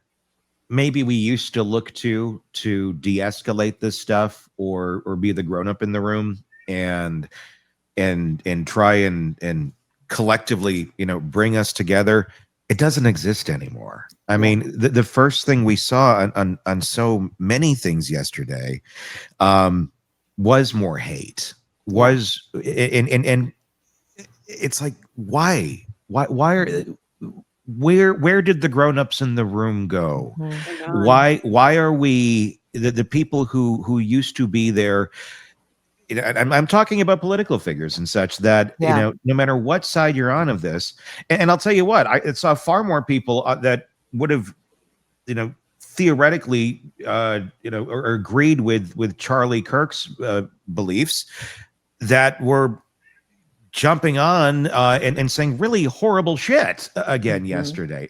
maybe we used to look to de-escalate this stuff or be the grown-up in the room and try and collectively, you know, bring us together, it doesn't exist anymore. I mean, the first thing we saw on so many things yesterday was more hate. Was and it's like, why are where did the grown-ups in the room go? Why are we the people who used to be there? You know, I'm talking about political figures and such that, you know, no matter what side you're on of this, and I'll tell you what, I saw far more people that would have, you know, theoretically, you know, or agreed with Charlie Kirk's beliefs that were jumping on and saying really horrible shit again yesterday.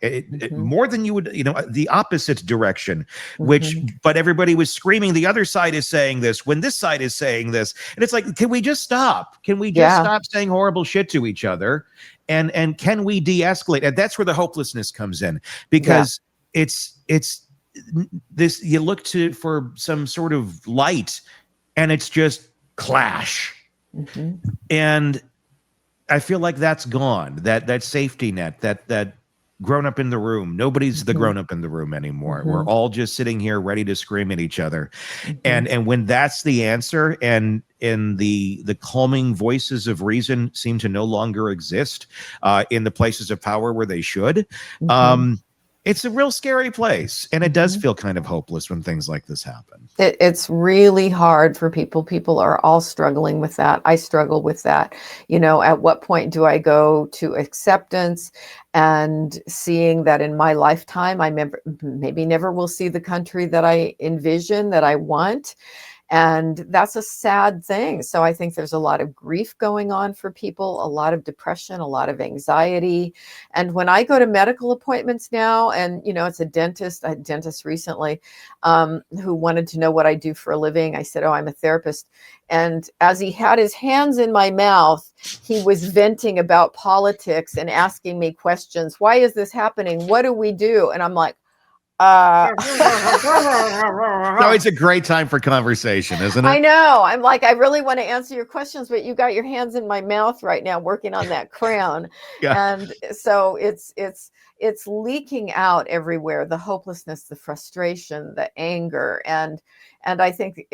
More than you would, you know, the opposite direction, which, but everybody was screaming, the other side is saying this when this side is saying this. And it's like, can we just stop? Can we just stop saying horrible shit to each other? And can we de-escalate? And that's where the hopelessness comes in, because it's this, you look for some sort of light and it's just clash. And I feel like that's gone. That safety net, that grown up in the room. Nobody's the grown up in the room anymore. We're all just sitting here ready to scream at each other. And when that's the answer, and the calming voices of reason seem to no longer exist in the places of power where they should, it's a real scary place. And it does feel kind of hopeless when things like this happen. It's really hard for people. People are all struggling with that. I struggle with that. You know, at what point do I go to acceptance and seeing that in my lifetime, I maybe never will see the country that I envision, that I want. And that's a sad thing. So I think there's a lot of grief going on for people, a lot of depression, a lot of anxiety. And when I go to medical appointments now, and, you know, it's a dentist recently who wanted to know what I do for a living. I said, oh, I'm a therapist. And as he had his hands in my mouth, he was venting about politics and asking me questions. Why is this happening? What do we do? And I'm like, no, it's a great time for conversation, isn't it? I know. I'm like, I really want to answer your questions, but you got your hands in my mouth right now working on that crown. And so it's leaking out everywhere, the hopelessness, the frustration, the anger. And I think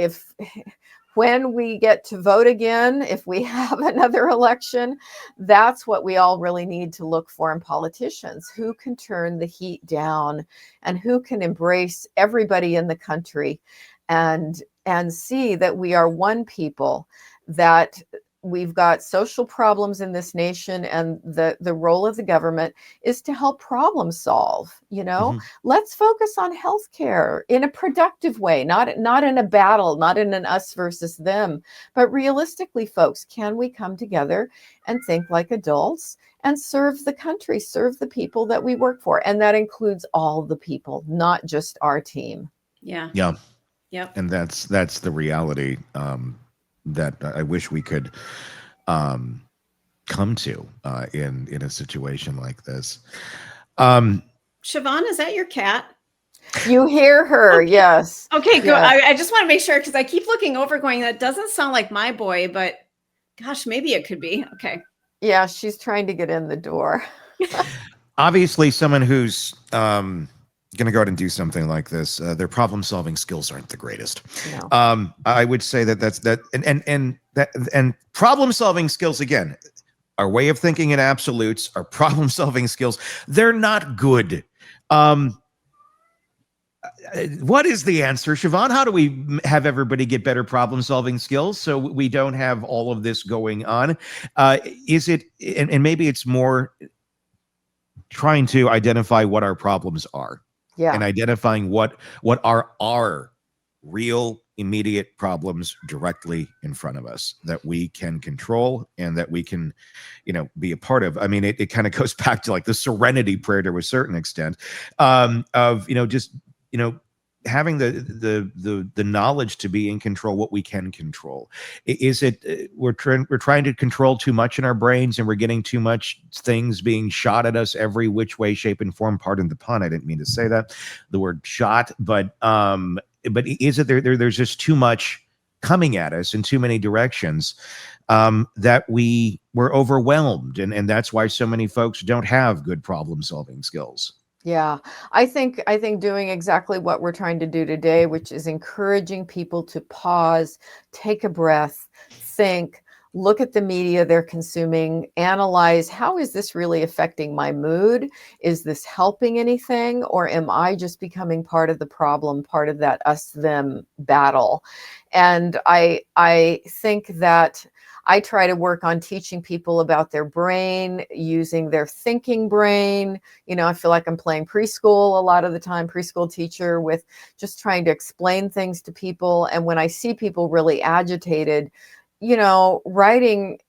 when we get to vote again, if we have another election, that's what we all really need to look for in politicians. Who can turn the heat down and who can embrace everybody in the country and see that we are one people, that we've got social problems in this nation, and the role of the government is to help problem solve. You know, let's focus on healthcare in a productive way, not in a battle, not in an us versus them, but realistically, folks, can we come together and think like adults and serve the country, serve the people that we work for? And that includes all the people, not just our team. Yeah. And that's the reality that I wish we could come to in a situation like this. Shavaun, is that your cat? You hear her, yes. Okay, good. Yes. I just want to make sure, because I keep looking over going, that doesn't sound like my boy, but gosh, maybe it could be. Okay. Yeah, she's trying to get in the door. Obviously, someone who's going to go out and do something like this, their problem-solving skills aren't the greatest. No. I would say and problem-solving skills, again, our way of thinking in absolutes, our problem-solving skills, they're not good. What is the answer, Shavaun? How do we have everybody get better problem-solving skills so we don't have all of this going on? Is it, and maybe it's more trying to identify what our problems are. And identifying what are our real immediate problems directly in front of us that we can control and that we can, you know, be a part of. I mean, it kind of goes back to like the serenity prayer to a certain extent, of, you know, just, you know, having the knowledge to be in control what we can control. Is it we're trying to control too much in our brains, and we're getting too much things being shot at us every which way, shape, and form? Pardon the pun, I didn't mean to say that, the word shot, but is it there's just too much coming at us in too many directions that we were overwhelmed, and that's why so many folks don't have good problem solving skills. Yeah, I think doing exactly what we're trying to do today, which is encouraging people to pause, take a breath, think, look at the media they're consuming, analyze, how is this really affecting my mood? Is this helping anything? Or am I just becoming part of the problem, part of that us-them battle? And I think that I try to work on teaching people about their brain, using their thinking brain. You know, I feel like I'm playing preschool a lot of the time, preschool teacher, with just trying to explain things to people. And when I see people really agitated, you know, writing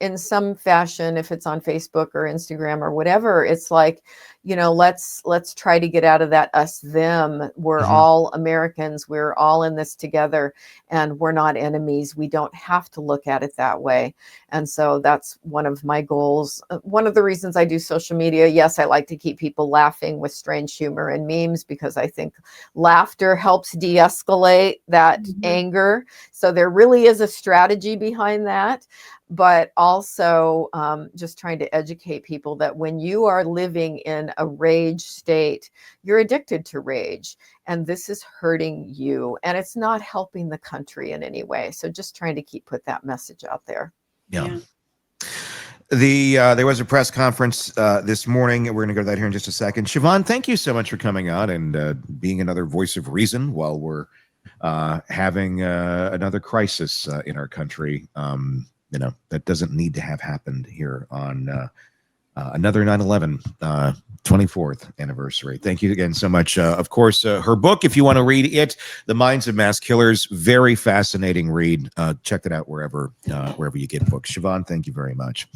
in some fashion, if it's on Facebook or Instagram or whatever, it's like, you know, let's try to get out of that us them. We're all Americans. We're all in this together, and we're not enemies. We don't have to look at it that way. And so that's one of my goals. One of the reasons I do social media, yes, I like to keep people laughing with strange humor and memes, because I think laughter helps de-escalate that anger. So there really is a strategy behind that. But also just trying to educate people that when you are living in a rage state, you're addicted to rage, and this is hurting you, and it's not helping the country in any way. So just trying to put that message out there. Yeah. There was a press conference this morning, and we're going to go to that here in just a second. Shavaun, thank you so much for coming on and being another voice of reason while we're having another crisis in our country. You know, that doesn't need to have happened here on another 9/11 24th anniversary. Thank you again so much. Of course, her book, if you want to read it, The Minds of Mass Killers, very fascinating read. Check it out wherever you get books. Shavaun, thank you very much.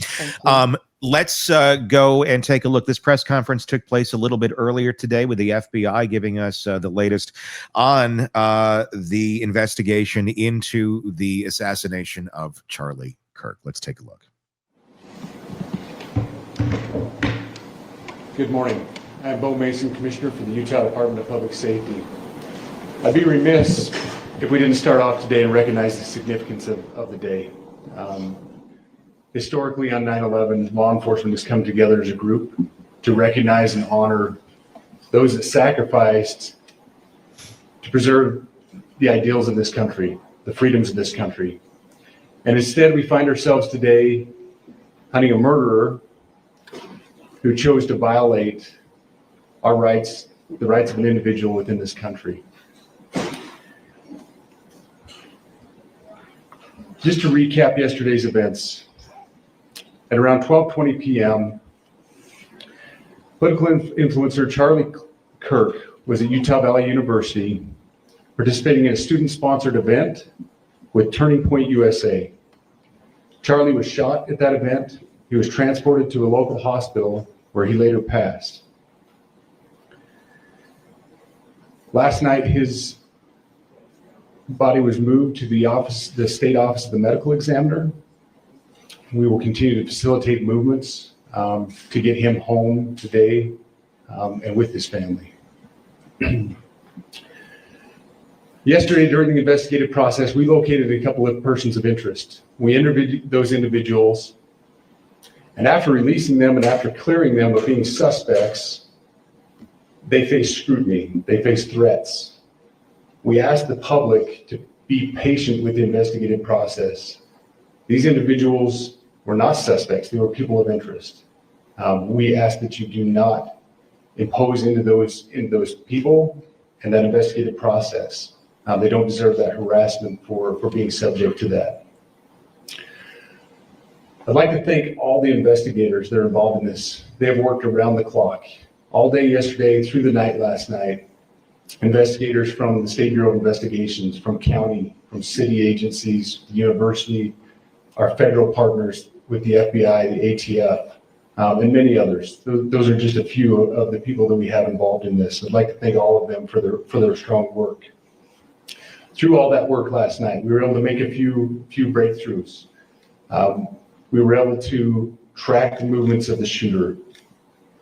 Let's go and take a look. This press conference took place a little bit earlier today with the FBI giving us the latest on the investigation into the assassination of Charlie Kirk. Let's take a look. Good morning. I'm Bo Mason, Commissioner for the Utah Department of Public Safety. I'd be remiss if we didn't start off today and recognize the significance of the day. Historically, on 9/11, law enforcement has come together as a group to recognize and honor those that sacrificed to preserve the ideals of this country, the freedoms of this country. And instead, we find ourselves today hunting a murderer who chose to violate our rights, the rights of an individual within this country. Just to recap yesterday's events, at around 12:20 p.m., political influencer Charlie Kirk was at Utah Valley University participating in a student-sponsored event with Turning Point USA. Charlie was shot at that event. He was transported to a local hospital where he later passed. Last night, his body was moved to the state office of the medical examiner. We will continue to facilitate movements to get him home today and with his family. Yesterday, during the investigative process, we located a couple of persons of interest. We interviewed those individuals, and after releasing them and after clearing them of being suspects, they faced scrutiny, they faced threats. We asked the public to be patient with the investigative process. These individuals were not suspects, they were people of interest. We ask that you do not impose into those people and that investigative process. They don't deserve that harassment for being subject to that. I'd like to thank all the investigators that are involved in this. They have worked around the clock, all day yesterday, through the night last night. Investigators from the State Bureau of Investigations, from county, from city agencies, the university, our federal partners with the FBI, the ATF, and many others. Those are just a few of the people that we have involved in this. I'd like to thank all of them for their strong work. Through all that work last night, we were able to make a few breakthroughs. We were able to track the movements of the shooter.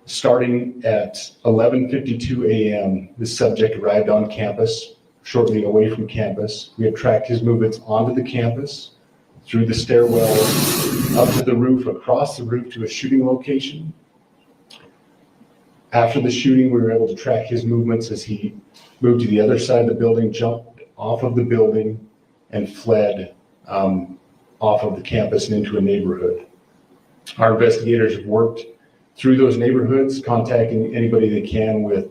Starting at 11:52 a.m., the subject arrived on campus, shortly away from campus. We have tracked his movements onto the campus, through the stairwell, up to the roof, across the roof to a shooting location. After the shooting, we were able to track his movements as he moved to the other side of the building, jumped off of the building, and fled off of the campus and into a neighborhood. Our investigators have worked through those neighborhoods, contacting anybody they can with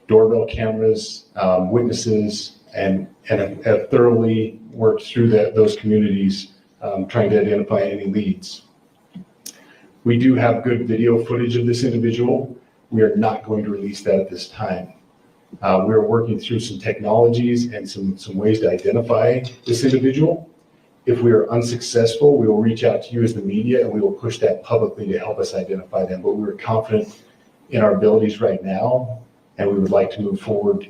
doorbell cameras, witnesses, and have thoroughly worked through those communities, trying to identify any leads. We do have good video footage of this individual. We are not going to release that at this time. We are working through some technologies and some ways to identify this individual. If we are unsuccessful, we will reach out to you as the media and we will push that publicly to help us identify them. But we're confident in our abilities right now, and we would like to move forward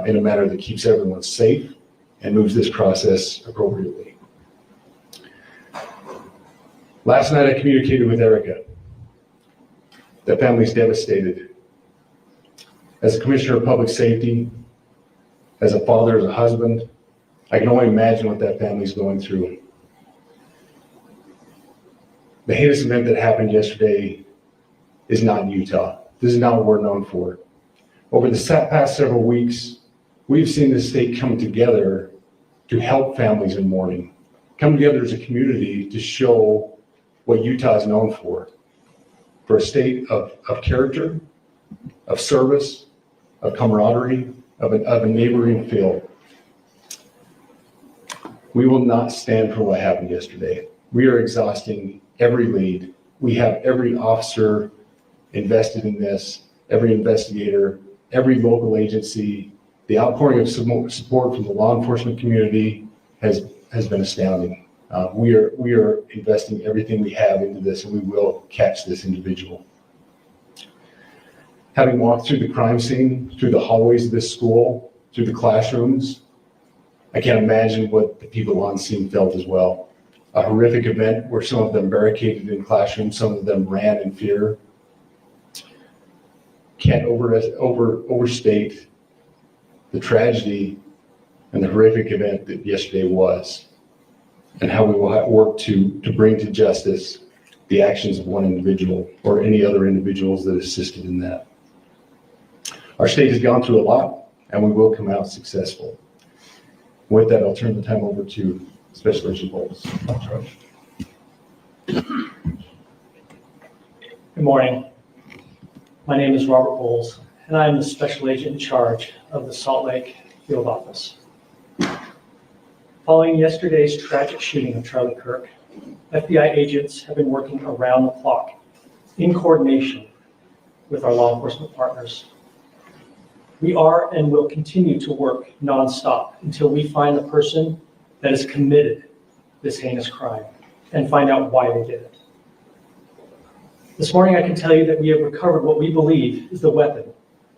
in a manner that keeps everyone safe and moves this process appropriately. Last night I communicated with Erica. That family's devastated. As a commissioner of public safety, as a father, as a husband, I can only imagine what that family's going through. The heinous event that happened yesterday is not in Utah. This is not what we're known for. Over the past several weeks, we've seen the state come together to help families in mourning, come together as a community to show what Utah is known for a state of character, of service, of camaraderie, of a neighboring feel. We will not stand for what happened yesterday. We are exhausting every lead. We have every officer invested in this, every investigator, every local agency. The outpouring of support from the law enforcement community has been astounding. We are investing everything we have into this, and we will catch this individual. Having walked through the crime scene, through the hallways of this school, through the classrooms, I can't imagine what the people on scene felt as well. A horrific event where some of them barricaded in classrooms, some of them ran in fear. Can't overstate the tragedy and the horrific event that yesterday was, and how we will work to bring to justice the actions of one individual or any other individuals that assisted in that. Our state has gone through a lot, and we will come out successful. With that, I'll turn the time over to Special Agent Bowles. Good morning. My name is Robert Bowles, and I am the Special Agent in charge of the Salt Lake Field Office. Following yesterday's tragic shooting of Charlie Kirk, FBI agents have been working around the clock in coordination with our law enforcement partners. We are and will continue to work nonstop until we find the person that has committed this heinous crime and find out why they did it. This morning, I can tell you that we have recovered what we believe is the weapon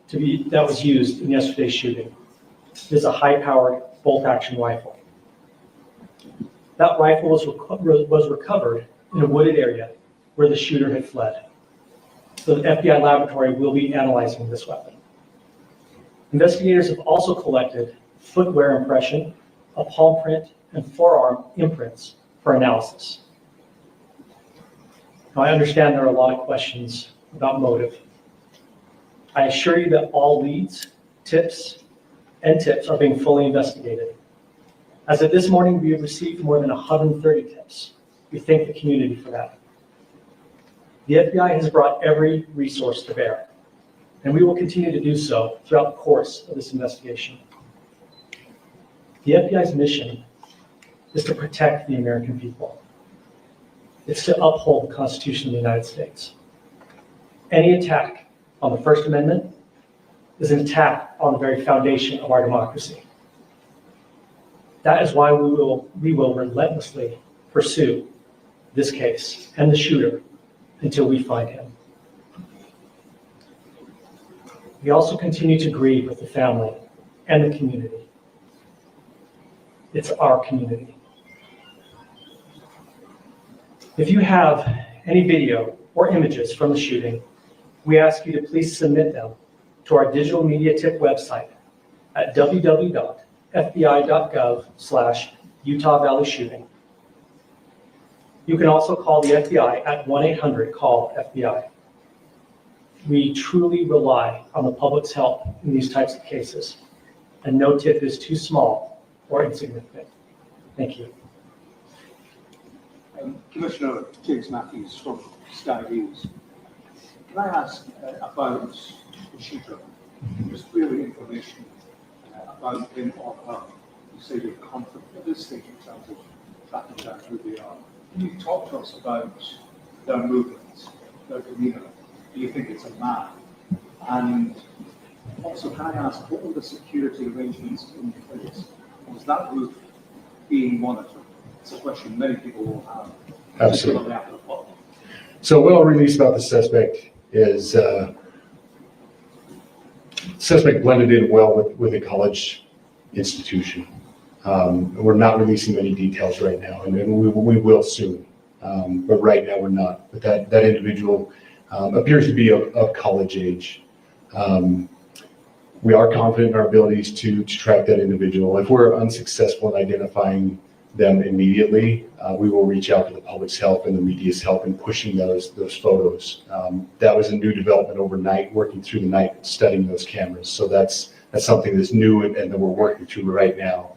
that was used in yesterday's shooting. It is a high-powered bolt-action rifle. That rifle was recovered in a wooded area where the shooter had fled. So the FBI laboratory will be analyzing this weapon. Investigators have also collected footwear impression, a palm print, and forearm imprints for analysis. Now, I understand there are a lot of questions about motive. I assure you that all leads, tips are being fully investigated. As of this morning, we have received more than 130 tips. We thank the community for that. The FBI has brought every resource to bear, and we will continue to do so throughout the course of this investigation. The FBI's mission is to protect the American people. It's to uphold the Constitution of the United States. Any attack on the First Amendment is an attack on the very foundation of our democracy. That is why we will relentlessly pursue this case and the shooter until we find him. We also continue to grieve with the family and the community. It's our community. If you have any video or images from the shooting, we ask you to please submit them to our digital media tip website at www.fbi.gov/Utah Valley Shooting. You can also call the FBI at 1-800-CALL-FBI. We truly rely on the public's help in these types of cases, and no tip is too small or insignificant. Thank you. Commissioner James Matthews from Sky News. Can I ask about the shooter? Just really information about him or her. You say you're confident at this stage in terms of tracking down who they are. Can you talk to us about their movements, their demeanor? Do you think it's a man? And also, can I ask, what were the security arrangements in place? Was that roof being monitored? It's a question many people will have. Absolutely. So what I'll release about the suspect is suspect blended in well with a college institution. We're not releasing many details right now, and we will soon. But right now we're not. But that individual appears to be of college age. We are confident in our abilities to track that individual. If we're unsuccessful in identifying them immediately, we will reach out to the public's help and the media's help in pushing those photos. That was a new development overnight, working through the night, studying those cameras. So that's something that's new and that we're working through right now.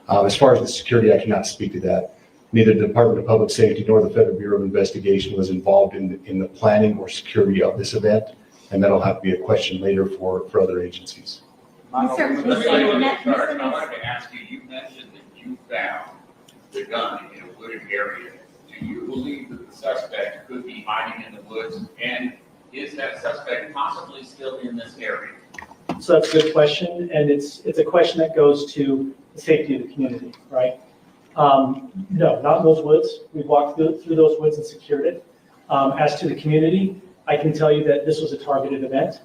As far as the security, I cannot speak to that. Neither the Department of Public Safety nor the Federal Bureau of Investigation was involved in the planning or security of this event, and that'll have to be a question later for other agencies. I wanted to ask you, you mentioned that you found the gun in a wooded area. Do you believe that the suspect could be hiding in the woods, and is that suspect possibly still in this area? So that's a good question, and it's a question that goes to the safety of the community, right? No, not in those woods. We've walked through those woods and secured it. As to the community, I can tell you that this was a targeted event.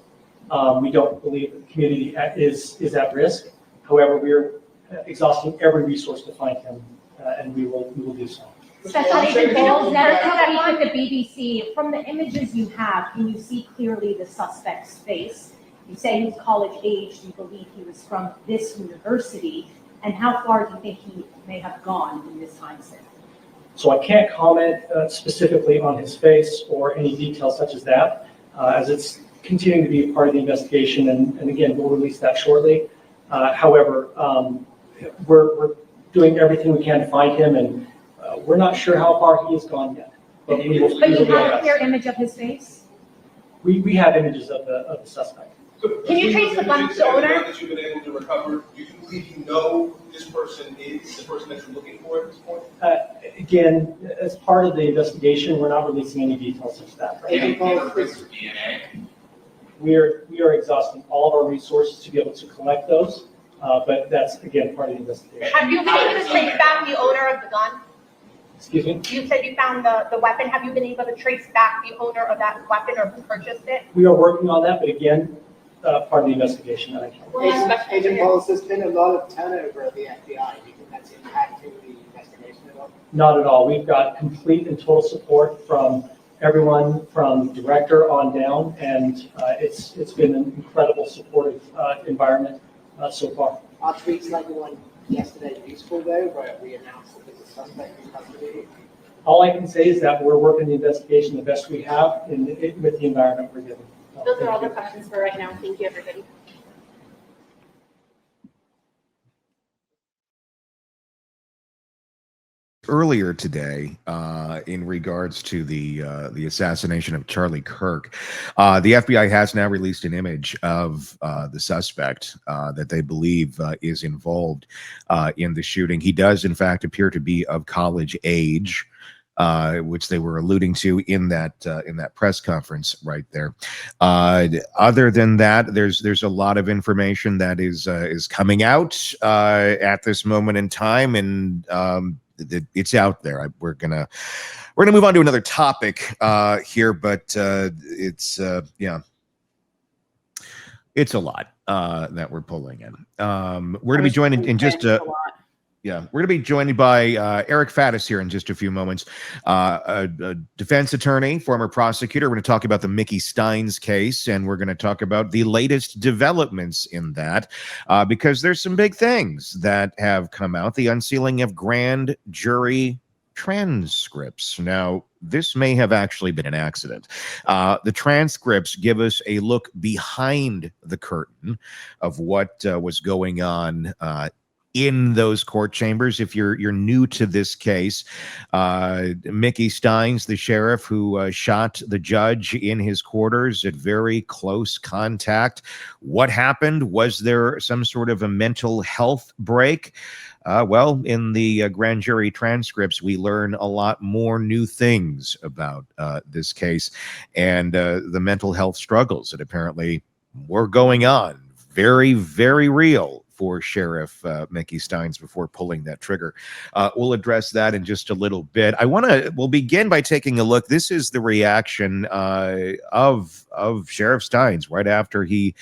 We don't believe that the community is at risk. However, we are exhausting every resource to find him, and we will do so. Especially with the BBC, from the images you have, can you see clearly the suspect's face? You say he's college age, you believe he was from this university, and how far do you think he may have gone in this time since? So I can't comment specifically on his face or any details such as that, as it's continuing to be a part of the investigation, and again, we'll release that shortly. However, we're doing everything we can to find him, and we're not sure how far he has gone yet. But you have a clear image of his face? We have images of the suspect. So, can you trace the gun to the owner? That you've been able to recover, do you believe you know this person is the person that you're looking for at this point? Again, as part of the investigation, we're not releasing any details such as that. Right? Any fingerprints or DNA? We are exhausting all of our resources to be able to collect those, but that's again part of the investigation. Have you been able to trace back the owner of the gun? Excuse me? You said you found the weapon. Have you been able to trace back the owner of that weapon or who purchased it? We are working on that, but again, part of the investigation that I can't. Agent Mullins, there's been a lot of turnover at the FBI. Do you think that's impacting the investigation at all? Not at all. We've got complete and total support from everyone from director on down, and it's been an incredible supportive environment so far. Are tweets like the one yesterday useful though, where we announced that there's a suspect in custody? All I can say is that we're working the investigation the best we have with the environment we're given. Those are all the questions for right now. Thank you, everybody. Earlier today, in regards to the assassination of Charlie Kirk, the FBI has now released an image of the suspect that they believe is involved in the shooting. He does, in fact, appear to be of college age, which they were alluding to in that press conference right there. Other than that, there's a lot of information that is coming out at this moment in time, and it's out there. We're gonna move on to another topic here, but it's it's a lot that we're pulling in. We're gonna be joined in just we're going to be joined by Eric Faddis here in just a few moments, a defense attorney, former prosecutor. We're going to talk about the Mickey Stines case, and we're going to talk about the latest developments in that, because there's some big things that have come out. The unsealing of grand jury transcripts. Now, this may have actually been an accident. The transcripts give us a look behind the curtain of what was going on in those court chambers. If you're new to this case, Mickey Stines, the sheriff who shot the judge in his quarters at very close contact. What happened? Was there some sort of a mental health break? Well, in the grand jury transcripts, we learn a lot more new things about this case and the mental health struggles that apparently were going on. Very, very real for Sheriff Mickey Stines before pulling that trigger. We'll address that in just a little bit. We'll begin by taking a look. This is the reaction of Sheriff Stines right after he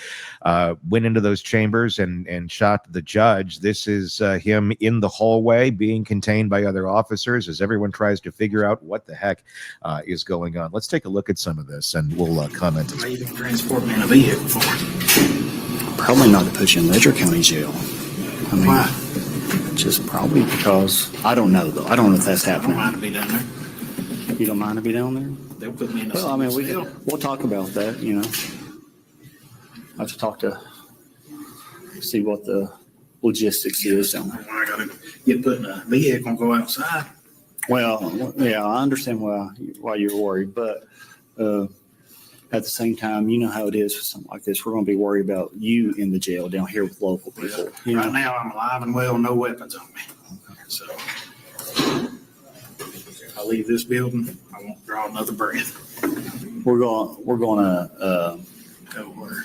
went into those chambers and shot the judge. This is him in the hallway being contained by other officers as everyone tries to figure out what the heck is going on. Let's take a look at some of this and we'll comment. Why are you going to transport me in a vehicle for? Probably not to put you in Ledger County Jail. I mean, why? Just probably because, I don't know though. I don't know if that's happening. I don't mind to be down there. You don't mind to be down there? They'll put me in a Well, I mean, cell. we'll talk about that, you know. I have to talk to, see what the logistics is. Why I got to get put in a vehicle and go outside. Well, yeah, I understand why you're worried, but at the same time, you know how it is for something like this. We're going to be worried about you in the jail down here with local people. You Right know? now, I'm alive and well, no weapons on me. So if I leave this building, I won't draw another breath. We're going to Go where?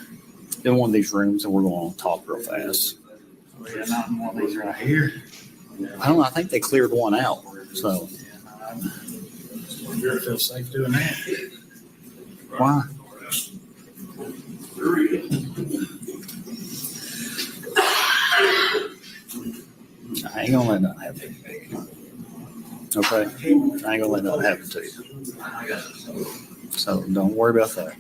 in one of these rooms, and we're going to talk real fast. Yeah, not in one of these right here. I don't know. I think they cleared one out. So You're feel safe doing that. why? I ain't gonna let nothing happen. Okay, I ain't gonna let nothing happen to you. So don't worry about that.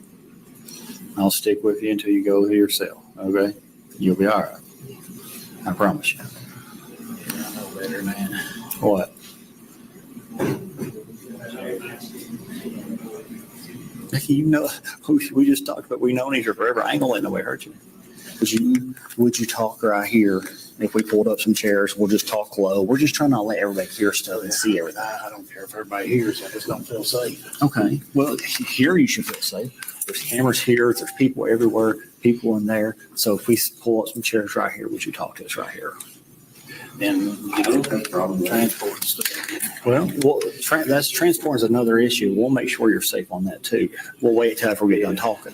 I'll stick with you until you go to your cell. Okay, you'll be all right. I promise you. Yeah, I know better, man. What? You know, we just talked about we've known each other forever. I ain't gonna let nobody hurt you. Would you talk right here? If we pulled up some chairs, we'll just talk low. We're just trying not to let everybody hear stuff and see everything. I don't care if everybody hears. I just don't feel safe. Okay. Well, here you should feel safe. There's cameras here. There's people everywhere. People in there. So if we pull up some chairs right here, would you talk to us right here? Then you don't have a problem transporting stuff. Well, that's transport is another issue. We'll make sure you're safe on that too. We'll wait till after we get done talking.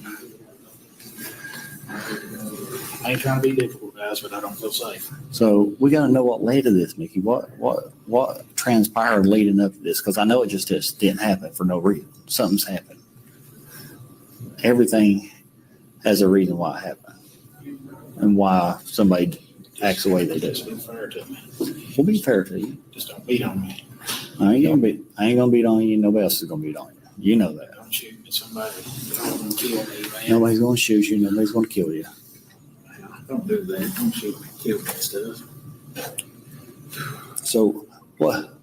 I ain't trying to be difficult, guys, but I don't feel safe. So we got to know what led to this, Mickey. What transpired leading up to this? Because I know it just didn't happen for no reason. Something's happened. Everything has a reason why it happened and why somebody acts the way they do. Just be fair to me. We'll be fair to you. Just don't beat on me. I ain't gonna beat on you. Nobody else is gonna beat on you. You know that. Don't shoot me. Somebody don't kill me, man. Nobody's gonna shoot you. Nobody's gonna kill you. Don't do that. Don't shoot me. Kill me and stuff. So what?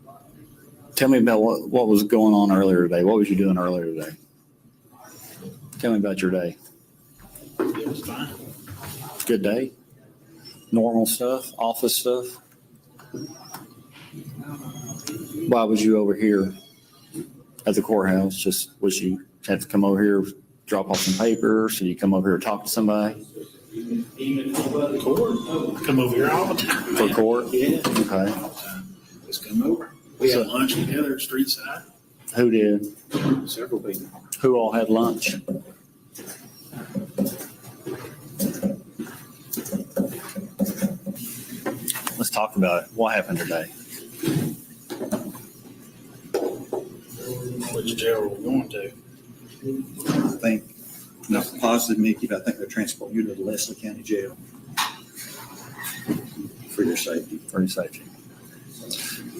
Tell me about what was going on earlier today. What was you doing earlier today? Tell me about your day. It was fine. Good day. Normal stuff. Office stuff. Why was you over here at the courthouse? Just was you have to come over here, drop off some papers? So you come over here to talk to somebody Even court. Come over here all the time. for court? Yeah. Okay. All the time. Just come over. We had lunch together at Street Side. Who did? Several people. Who all had lunch? Let's talk about it. What happened today? Which jail are we going to? I think, not positive, Mickey, but I think they're transporting you to the Leslie County Jail for your safety. For your safety.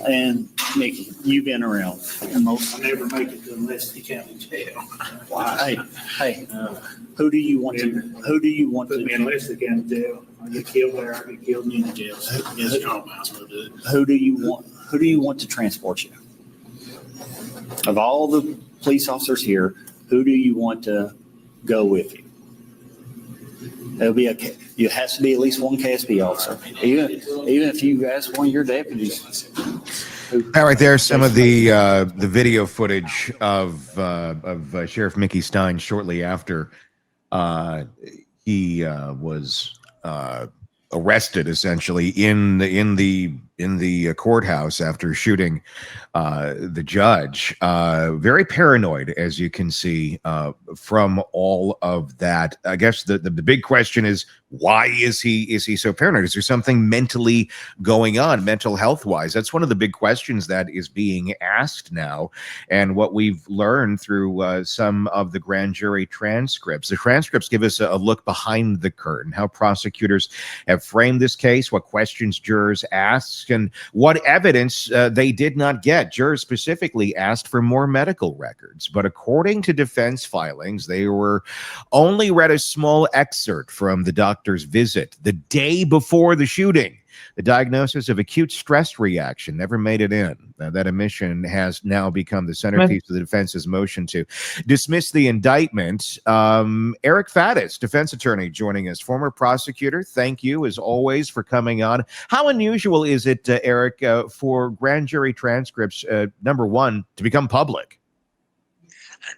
And Mickey, you've been around. And most. I never make it to Leslie County Jail. Hey, who do you want to? Who do you want Put me in to? Leslie County Jail. I get killed there. I get killed in the jail. Yes, y'all might as well do it. Who do you want? Who do you want to transport you? Of all the police officers here, who do you want to go with you? There'll be it has to be at least one KSP officer, even if you ask one of your deputies. All right, there's some of the video footage of Sheriff Mickey Stines shortly after he was arrested, essentially in the courthouse after shooting the judge. Very paranoid, as you can see from all of that. I guess the big question is, why is he so paranoid? Is there something mentally going on, mental health wise? That's one of the big questions that is being asked now. And what we've learned through some of the grand jury transcripts, the transcripts give us a look behind the curtain, how prosecutors have framed this case, what questions jurors asked, and what evidence they did not get. Jurors specifically asked for more medical records, but according to defense filings, they were only read a small excerpt from the doctor's visit the day before the shooting. The diagnosis of acute stress reaction never made it in. That omission has now become the centerpiece of the defense's motion to dismiss the indictment. Eric Faddis, defense attorney, joining us, former prosecutor. Thank you, as always, for coming on. How unusual is it, Eric, for grand jury transcripts, number one, to become public?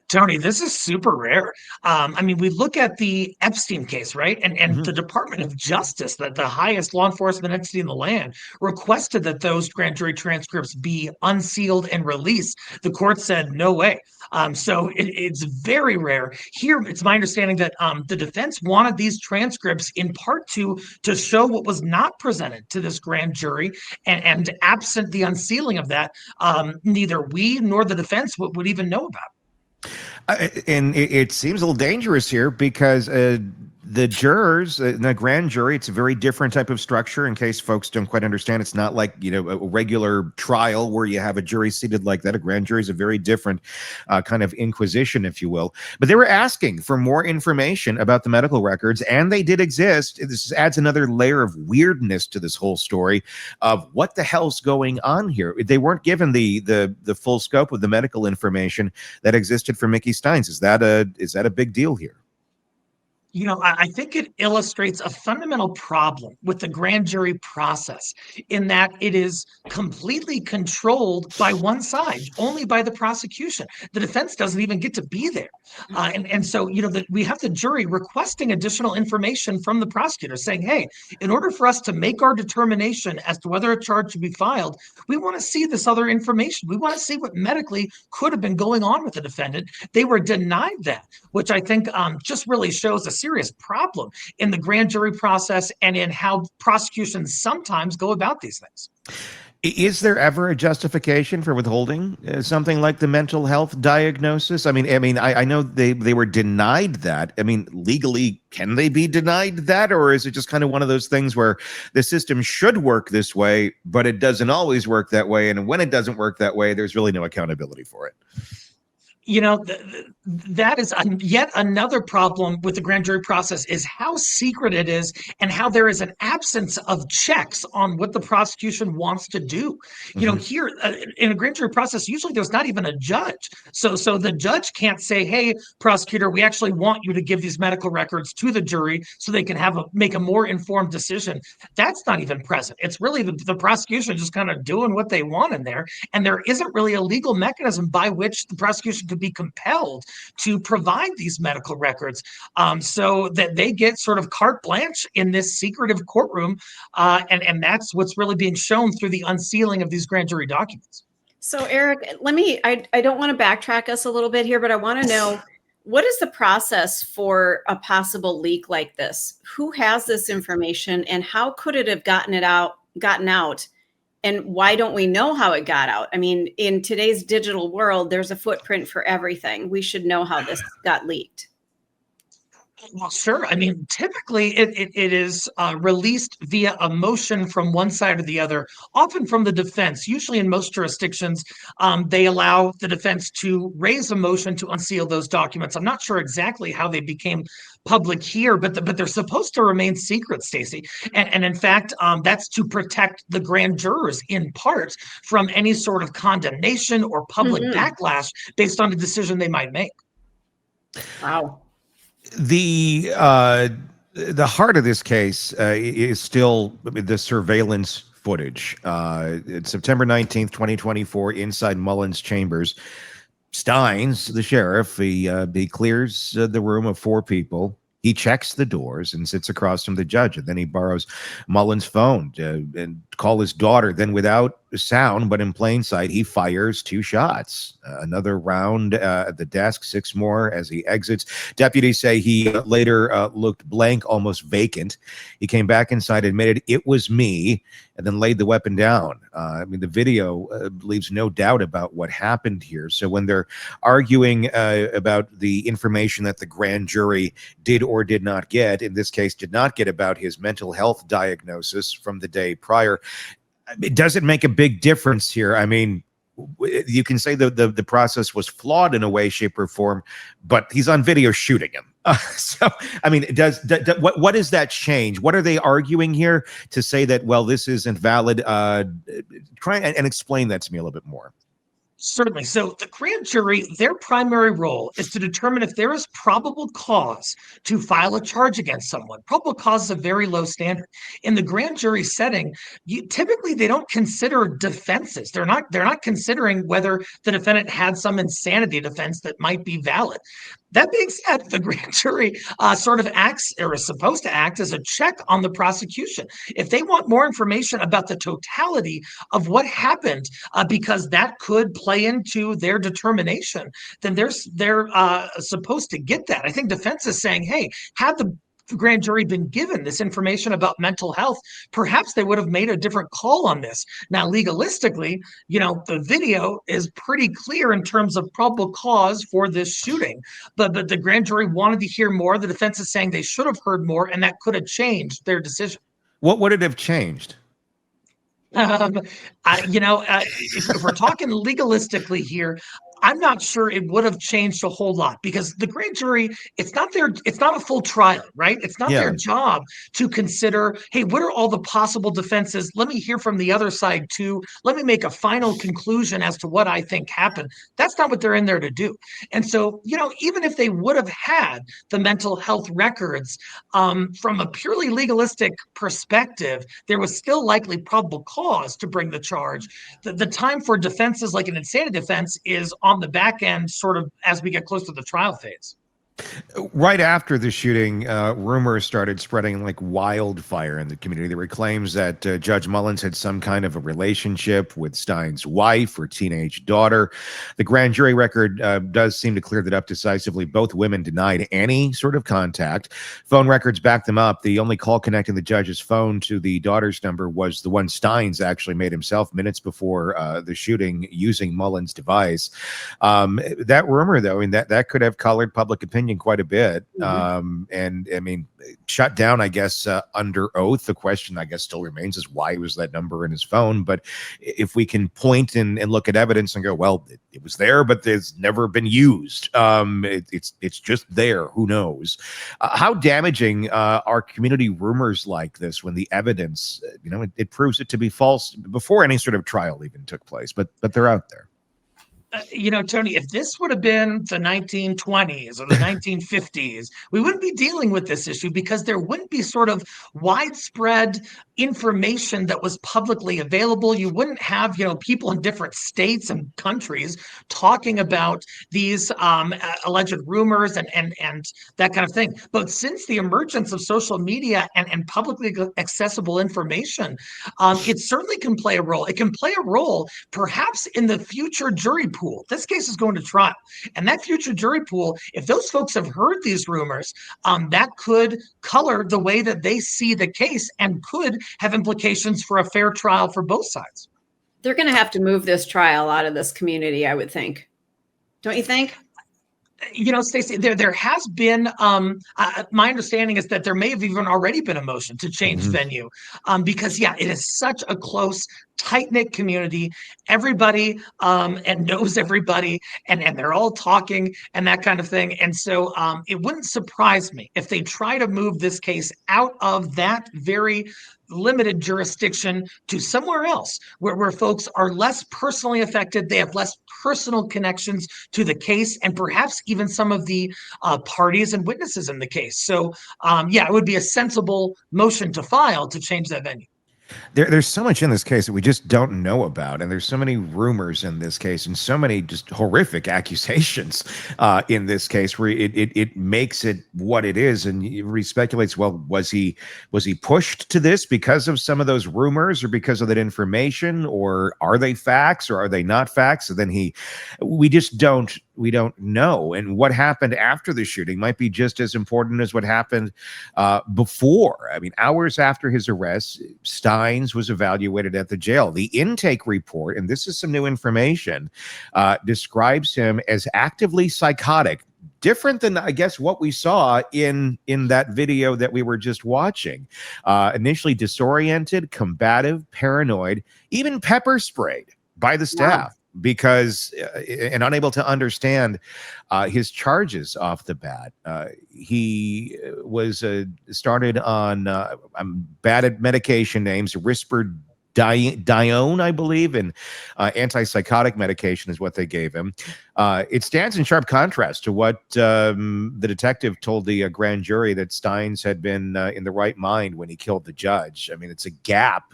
Tony, this is super rare. I mean, we look at the Epstein case, right? And the Department of Justice, that the highest law enforcement entity in the land, requested that those grand jury transcripts be unsealed and released. The court said, no way. So it's very rare. Here, it's my understanding that the defense wanted these transcripts in part to show what was not presented to this grand jury. And absent the unsealing of that, neither we nor the defense would even know about it. And it seems a little dangerous here because the jurors in the grand jury, it's a very different type of structure. In case folks don't quite understand, it's not like, a regular trial where you have a jury seated like that. A grand jury is a very different kind of inquisition, if you will. But they were asking for more information about the medical records, and they did exist. This adds another layer of weirdness to this whole story of what the hell's going on here. They weren't given the full scope of the medical information that existed for Mickey Stines. Is that a big deal here? I think it illustrates a fundamental problem with the grand jury process in that it is completely controlled by one side, only by the prosecution. The defense doesn't even get to be there. And so, we have the jury requesting additional information from the prosecutor saying, hey, in order for us to make our determination as to whether a charge should be filed, we want to see this other information. We want to see what medically could have been going on with the defendant. They were denied that, which I think just really shows a serious problem in the grand jury process and in how prosecutions sometimes go about these things. Is there ever a justification for withholding something like the mental health diagnosis? I mean, I know they were denied that. I mean, legally, can they be denied that? Or is it just kind of one of those things where the system should work this way, but it doesn't always work that way? And when it doesn't work that way, there's really no accountability for it. That is yet another problem with the grand jury process, is how secret it is and how there is an absence of checks on what the prosecution wants to do. Here in a grand jury process, usually there's not even a judge. So the judge can't say, hey, prosecutor, we actually want you to give these medical records to the jury so they can make a more informed decision. That's not even present. It's really the prosecution just kind of doing what they want in there. And there isn't really a legal mechanism by which the prosecution could be compelled to provide these medical records, so that they get sort of carte blanche in this secretive courtroom, and that's what's really being shown through the unsealing of these grand jury documents. So Eric, I don't want to backtrack us a little bit here, but I want to know, what is the process for a possible leak like this? Who has this information, and how could it have gotten out? And why don't we know how it got out? I mean, in today's digital world, there's a footprint for everything. We should know how this got leaked. Well, sure. I mean, typically it is released via a motion from one side or the other, often from the defense. Usually in most jurisdictions, they allow the defense to raise a motion to unseal those documents. I'm not sure exactly how they became public here, but they're supposed to remain secret, Stacey. And in fact, that's to protect the grand jurors in part from any sort of condemnation or public backlash based on the decision they might make. Wow. The heart of this case is still the surveillance footage. It's September 19th, 2024, inside Mullins' chambers. Steins, the sheriff, he clears the room of 4 people. He checks the doors and sits across from the judge, and then he borrows Mullins' phone and call his daughter. Then, without sound but in plain sight, he fires 2 shots. Another round at the desk, 6 more as he exits. Deputies say he later looked blank, almost vacant. He came back inside, admitted it was me, and then laid the weapon down. I mean, the video leaves no doubt about what happened here. So when they're arguing about the information that the grand jury did or did not get, in this case did not get, about his mental health diagnosis from the day prior, it doesn't make a big difference here. I mean, you can say the process was flawed in a way, shape, or form, but he's on video shooting him. So, I mean, what does that change? What are they arguing here to say that, well, this isn't valid? Try and explain that to me a little bit more. Certainly. So the grand jury, their primary role is to determine if there is probable cause to file a charge against someone. Probable cause is a very low standard. In the grand jury setting, typically they don't consider defenses. They're not considering whether the defendant had some insanity defense that might be valid. That being said, the grand jury sort of acts, or is supposed to act, as a check on the prosecution. If they want more information about the totality of what happened, because that could play into their determination, then they're supposed to get that. I think defense is saying, hey, had the grand jury been given this information about mental health, perhaps they would have made a different call on this. Now, legalistically, the video is pretty clear in terms of probable cause for this shooting, but the grand jury wanted to hear more. The defense is saying they should have heard more, and that could have changed their decision. What would it have changed? If we're talking legalistically here, I'm not sure it would have changed a whole lot, because the grand jury, it's not a full trial, right? It's not their job to consider, hey, what are all the possible defenses? Let me hear from the other side too. Let me make a final conclusion as to what I think happened. That's not what they're in there to do. And so, even if they would have had the mental health records, from a purely legalistic perspective, there was still likely probable cause to bring the charge. The time for defenses like an insanity defense is on the back end, sort of as we get close to the trial phase. Right after the shooting, rumors started spreading like wildfire in the community. There were claims that Judge Mullins had some kind of a relationship with Stein's wife or teenage daughter. The grand jury record does seem to clear that up decisively. Both women denied any sort of contact. Phone records back them up. The only call connecting the judge's phone to the daughter's number was the one Steins actually made himself minutes before the shooting, using Mullins' device. That rumor, though, that could have colored public opinion quite a bit. And I mean, shut down, I guess, under oath. The question, I guess, still remains is why was that number in his phone? But if we can point and look at evidence and go, well, it was there, but it's never been used. It's just there. Who knows? How damaging are community rumors like this when the evidence, it proves it to be false before any sort of trial even took place, but they're out there. Tony, if this would have been the 1920s or the 1950s, we wouldn't be dealing with this issue, because there wouldn't be sort of widespread information that was publicly available. You wouldn't have, people in different states and countries talking about these alleged rumors and that kind of thing. But since the emergence of social media and publicly accessible information, it certainly can play a role. It can play a role perhaps in the future jury pool. This case is going to trial, and that future jury pool, if those folks have heard these rumors, that could color the way that they see the case and could have implications for a fair trial for both sides. They're going to have to move this trial out of this community, I would think. Don't you think? Stacey, there has been, my understanding is that there may have even already been a motion to change venue, because it is such a close, tight-knit community. Everybody and knows everybody, and they're all talking and that kind of thing. And so it wouldn't surprise me if they try to move this case out of that very limited jurisdiction to somewhere else where folks are less personally affected. They have less personal connections to the case and perhaps even some of the parties and witnesses in the case. So it would be a sensible motion to file to change that venue. There's so much in this case that we just don't know about, and there's so many rumors in this case, and so many just horrific accusations in this case, where it makes it what it is, and he speculates. Well, was he pushed to this because of some of those rumors, or because of that information, or are they facts, or are they not facts? So then we just don't know, and what happened after the shooting might be just as important as what happened before. I mean, hours after his arrest, Steins was evaluated at the jail. The intake report, and this is some new information, describes him as actively psychotic, different than, I guess, what we saw in that video that we were just watching. Initially disoriented, combative, paranoid, even pepper sprayed by the staff. Wow. Because and unable to understand his charges off the bat. He was started on, I'm bad at medication names, Risperidone, I believe, and antipsychotic medication is what they gave him. It stands in sharp contrast to what the detective told the grand jury, that Steins had been in the right mind when he killed the judge. I mean, it's a gap.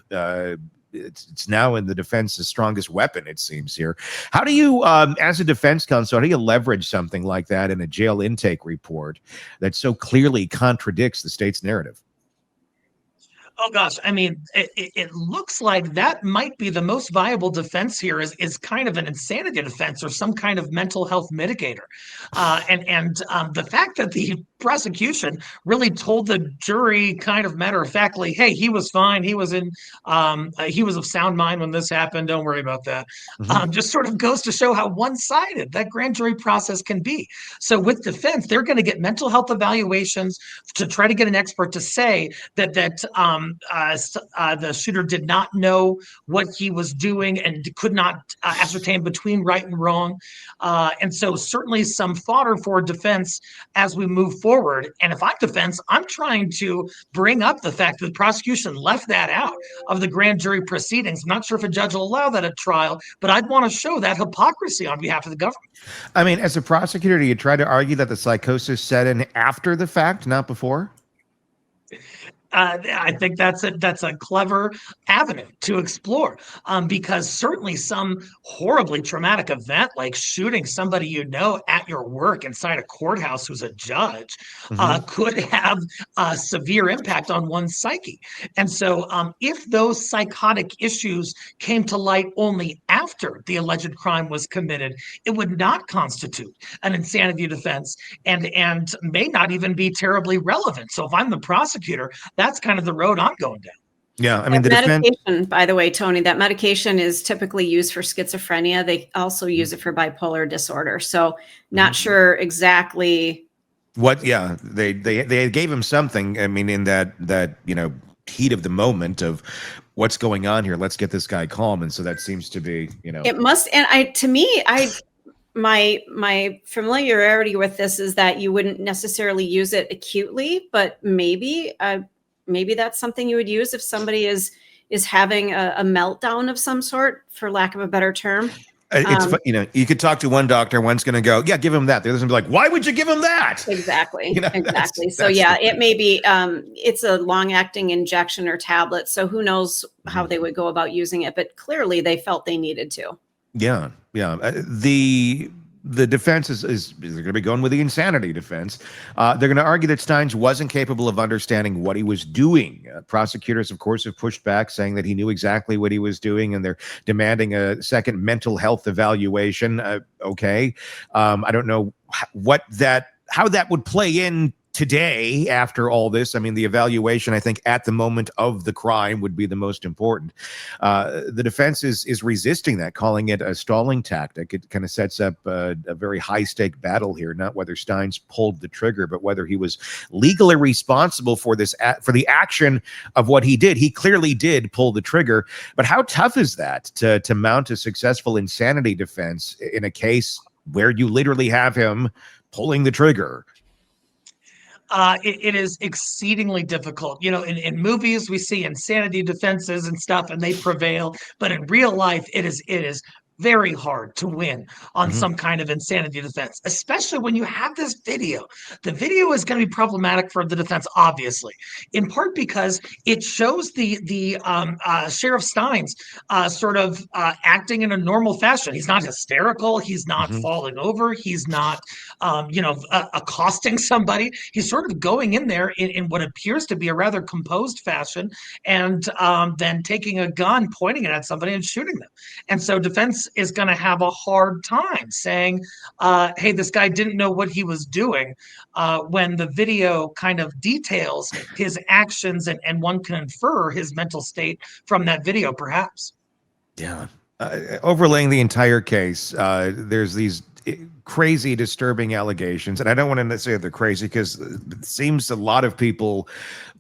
It's now in the defense's strongest weapon, it seems here. How do you, as a defense counsel, how do you leverage something like that in a jail intake report that so clearly contradicts the state's narrative? Oh gosh, I mean, it looks like that might be the most viable defense here is kind of an insanity defense or some kind of mental health mitigator. And the fact that the prosecution really told the jury kind of matter-of-factly, hey, he was fine, he was of sound mind when this happened, don't worry about that. Just sort of goes to show how one-sided that grand jury process can be. So with defense, they're going to get mental health evaluations to try to get an expert to say that the shooter did not know what he was doing and could not ascertain between right and wrong. And so certainly some fodder for defense as we move forward. And if I'm defense, I'm trying to bring up the fact that the prosecution left that out of the grand jury proceedings. I'm not sure if a judge will allow that at trial, but I'd want to show that hypocrisy on behalf of the government. I mean, as a prosecutor, do you try to argue that the psychosis set in after the fact, not before? I think that's a clever avenue to explore, because certainly some horribly traumatic event like shooting somebody you know at your work inside a courthouse who's a judge could have a severe impact on one's psyche. And so if those psychotic issues came to light only after the alleged crime was committed, it would not constitute an insanity defense and may not even be terribly relevant. So if I'm the prosecutor, that's kind of the road I'm going down. Yeah, I mean, the medication, by the way, Tony, that medication is typically used for schizophrenia. They also use it for bipolar disorder. So not sure exactly what. Yeah, they gave him something. I mean, in that heat of the moment of what's going on here. Let's get this guy calm, and so that seems to be it must. And my familiarity with this is that you wouldn't necessarily use it acutely, but maybe that's something you would use if somebody is having a meltdown of some sort, for lack of a better term. It's you could talk to one doctor, one's going to go, yeah, give him that. The other's going to be like, why would you give him that? Exactly. Exactly. So yeah, it may be, it's a long acting injection or tablet. So who knows how they would go about using it, but clearly they felt they needed to. Yeah. Yeah. The defense is they're going to be going with the insanity defense. They're going to argue that Steins wasn't capable of understanding what he was doing. Prosecutors, of course, have pushed back, saying that he knew exactly what he was doing, and they're demanding a second mental health evaluation. Okay. I don't know how that would play in today, after all this, I mean, the evaluation, I think, at the moment of the crime would be the most important. The defense is resisting that, calling it a stalling tactic. It kind of sets up a very high-stake battle here, not whether Steins pulled the trigger, but whether he was legally responsible for this, for the action of what he did. He clearly did pull the trigger, but how tough is that to mount a successful insanity defense in a case where you literally have him pulling the trigger? It is exceedingly difficult. In movies, we see insanity defenses and stuff, and they prevail. But in real life, it is very hard to win on some kind of insanity defense, especially when you have this video. The video is going to be problematic for the defense, obviously, in part because it shows the Sheriff Steins sort of acting in a normal fashion. He's not hysterical. He's not falling over. He's not, accosting somebody. He's sort of going in there in what appears to be a rather composed fashion, and then taking a gun, pointing it at somebody, and shooting them. And so defense is going to have a hard time saying, hey, this guy didn't know what he was doing, when the video kind of details his actions, and one can infer his mental state from that video, perhaps. Yeah. Overlaying the entire case, there's these crazy, disturbing allegations. And I don't want to say they're crazy because it seems a lot of people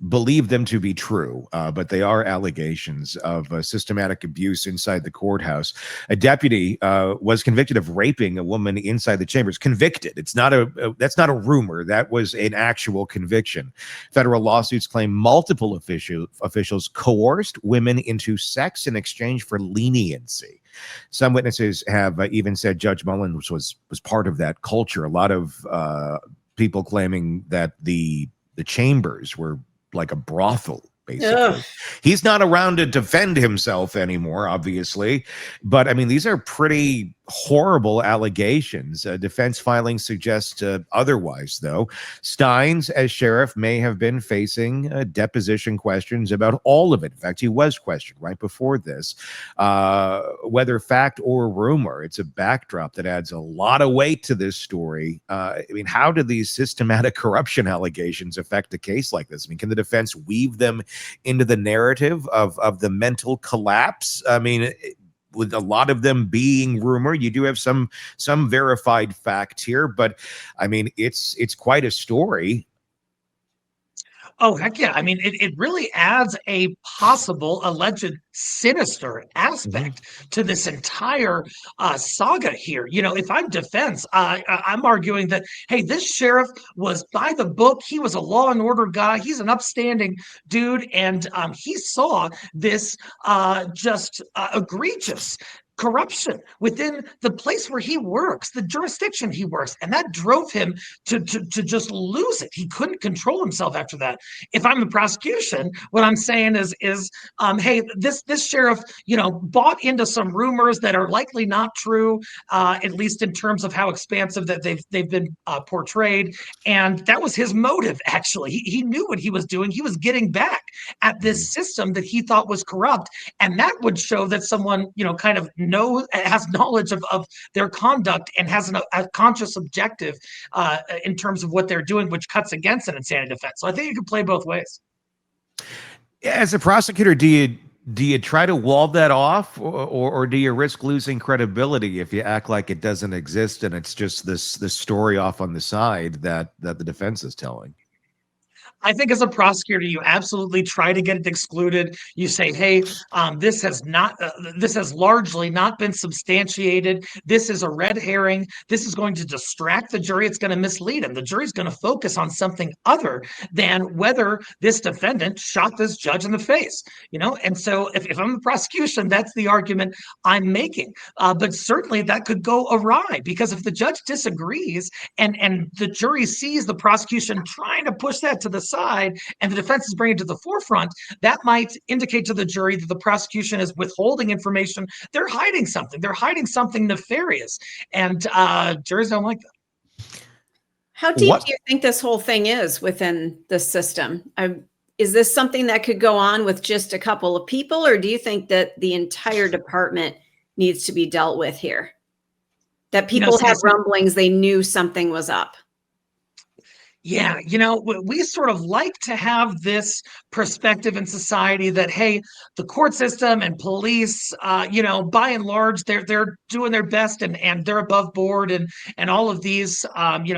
believe them to be true, but they are allegations of systematic abuse inside the courthouse. A deputy was convicted of raping a woman inside the chambers. Convicted. It's not that's not a rumor. That was an actual conviction. Federal lawsuits claim multiple officials coerced women into sex in exchange for leniency. Some witnesses have even said Judge Mullins was part of that culture. A lot of people claiming that the chambers were like a brothel, basically. Ugh. He's not around to defend himself anymore, obviously. But I mean, these are pretty horrible allegations. Defense filings suggest otherwise, though. Steins, as sheriff, may have been facing deposition questions about all of it. In fact, he was questioned right before this. Whether fact or rumor, it's a backdrop that adds a lot of weight to this story. I mean, how do these systematic corruption allegations affect a case like this? I mean, can the defense weave them into the narrative of the mental collapse? I mean, with a lot of them being rumor, you do have some verified facts here, but I mean, it's quite a story. Oh, heck yeah. I mean, it really adds a possible alleged sinister aspect to this entire saga here. If I'm defense, I'm arguing that, hey, this sheriff was by the book. He was a law and order guy. He's an upstanding dude. And he saw this just egregious corruption within the place where he works, the jurisdiction he works, and that drove him to just lose it. He couldn't control himself after that. If I'm the prosecution, what I'm saying is hey, this sheriff, bought into some rumors that are likely not true, at least in terms of how expansive that they've been portrayed, and that was his motive. Actually, he knew what he was doing. He was getting back at this system that he thought was corrupt, and that would show that someone, kind of has knowledge of their conduct and has a conscious objective in terms of what they're doing, which cuts against an insanity defense. So I think you can play both ways. As a prosecutor, do you try to wall that off, or do you risk losing credibility if you act like it doesn't exist and it's just this story off on the side that the defense is telling? I think as a prosecutor, you absolutely try to get it excluded. You say, hey, this has largely not been substantiated. This is a red herring. This is going to distract the jury. It's going to mislead them. The jury's going to focus on something other than whether this defendant shot this judge in the face, And so if I'm the prosecution, that's the argument I'm making. But certainly that could go awry, because if the judge disagrees and the jury sees the prosecution trying to push that to the side and the defense is bringing it to the forefront, that might indicate to the jury that the prosecution is withholding information. They're hiding something. They're hiding something nefarious, and juries don't like that. How deep do you think this whole thing is within the system? Is this something that could go on with just a couple of people, or do you think that the entire department needs to be dealt with here? That people have rumblings, they knew something was up? Yeah, we sort of like to have this perspective in society that, hey, the court system and police, by and large, they're doing their best and they're above board, and all of these,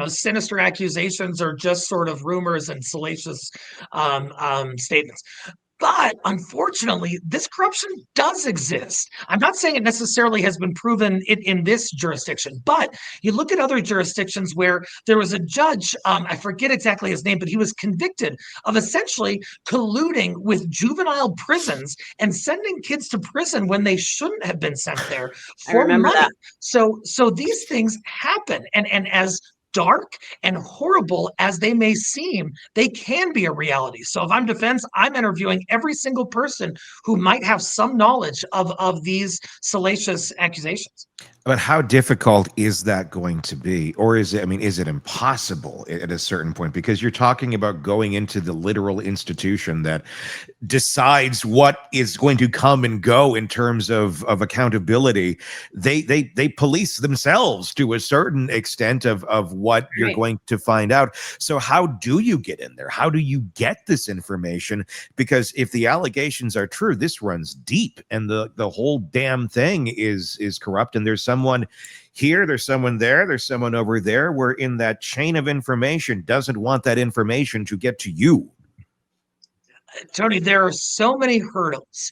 sinister accusations are just sort of rumors and salacious statements. But unfortunately, this corruption does exist. I'm not saying it necessarily has been proven in this jurisdiction, but you look at other jurisdictions where there was a judge, I forget exactly his name, but he was convicted of essentially colluding with juvenile prisons and sending kids to prison when they shouldn't have been sent there I for remember money. that. So these things happen, and as dark and horrible as they may seem, they can be a reality. So if I'm defense, I'm interviewing every single person who might have some knowledge of these salacious accusations. But how difficult is that going to be? Or is it impossible at a certain point? Because you're talking about going into the literal institution that decides what is going to come and go in terms of accountability. They police themselves to a certain extent of what you're Right. going to find out. So how do you get in there? How do you get this information? Because if the allegations are true, this runs deep, and the whole damn thing is corrupt, and there's someone here, there's someone there, there's someone over there, where in that chain of information doesn't want that information to get to you. Tony, there are so many hurdles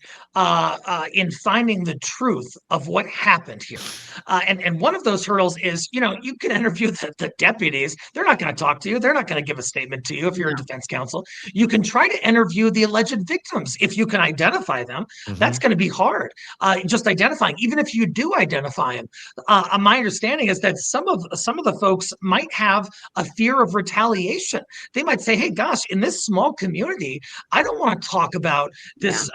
in finding the truth of what happened here. And one of those hurdles is, you can interview the deputies. They're not going to talk to you. They're not going to give a statement to you if you're a defense counsel. You can try to interview the alleged victims if you can identify them. That's going to be hard. Just identifying, even if you do identify them. My understanding is that some of the folks might have a fear of retaliation. They might say, hey, gosh, in this small community, I don't want to talk about this,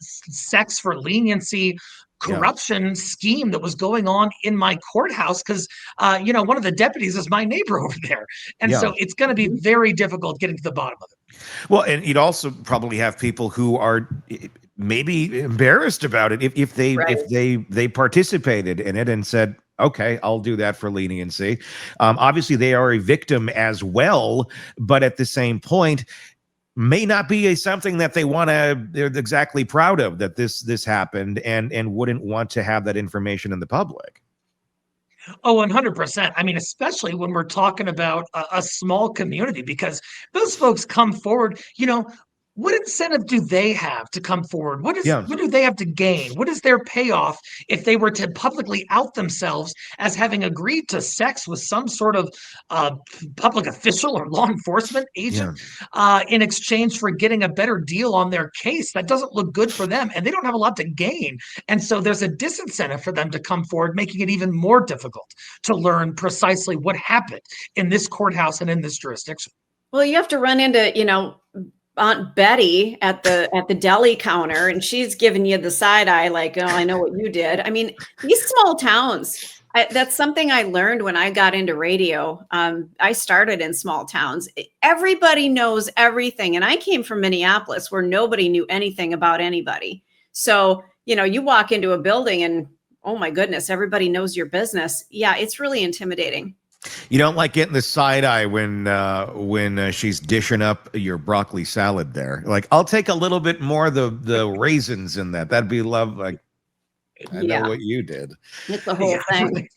sex for leniency corruption scheme that was going on in my courthouse because, one of the deputies is my neighbor over there. And so it's going to be very difficult getting to the bottom of it. Well, and you'd also probably have people who are maybe embarrassed about it if they participated in it and said, okay, I'll do that for leniency. Obviously, they are a victim as well, but at the same point, may not be something that they're exactly proud of, that this happened, and wouldn't want to have that information in the public. Oh, 100%. I mean, especially when we're talking about a small community, because those folks come forward, what incentive do they have to come forward? What do they have to gain? What is their payoff if they were to publicly out themselves as having agreed to sex with some sort of public official or law enforcement agent in exchange for getting a better deal on their case? That doesn't look good for them, and they don't have a lot to gain. And so there's a disincentive for them to come forward, making it even more difficult to learn precisely what happened in this courthouse and in this jurisdiction. Well, you have to run into, Aunt Betty at the deli counter, and she's giving you the side eye like, oh, I know what you did. I mean, these small towns, that's something I learned when I got into radio. I started in small towns. Everybody knows everything. And I came from Minneapolis where nobody knew anything about anybody. So, you walk into a building and, oh my goodness, everybody knows your business. Yeah, it's really intimidating. You don't like getting the side eye when she's dishing up your broccoli salad there. Like, I'll take a little bit more of the raisins in that. That'd be love. Like, I know what you did. It's the whole thing.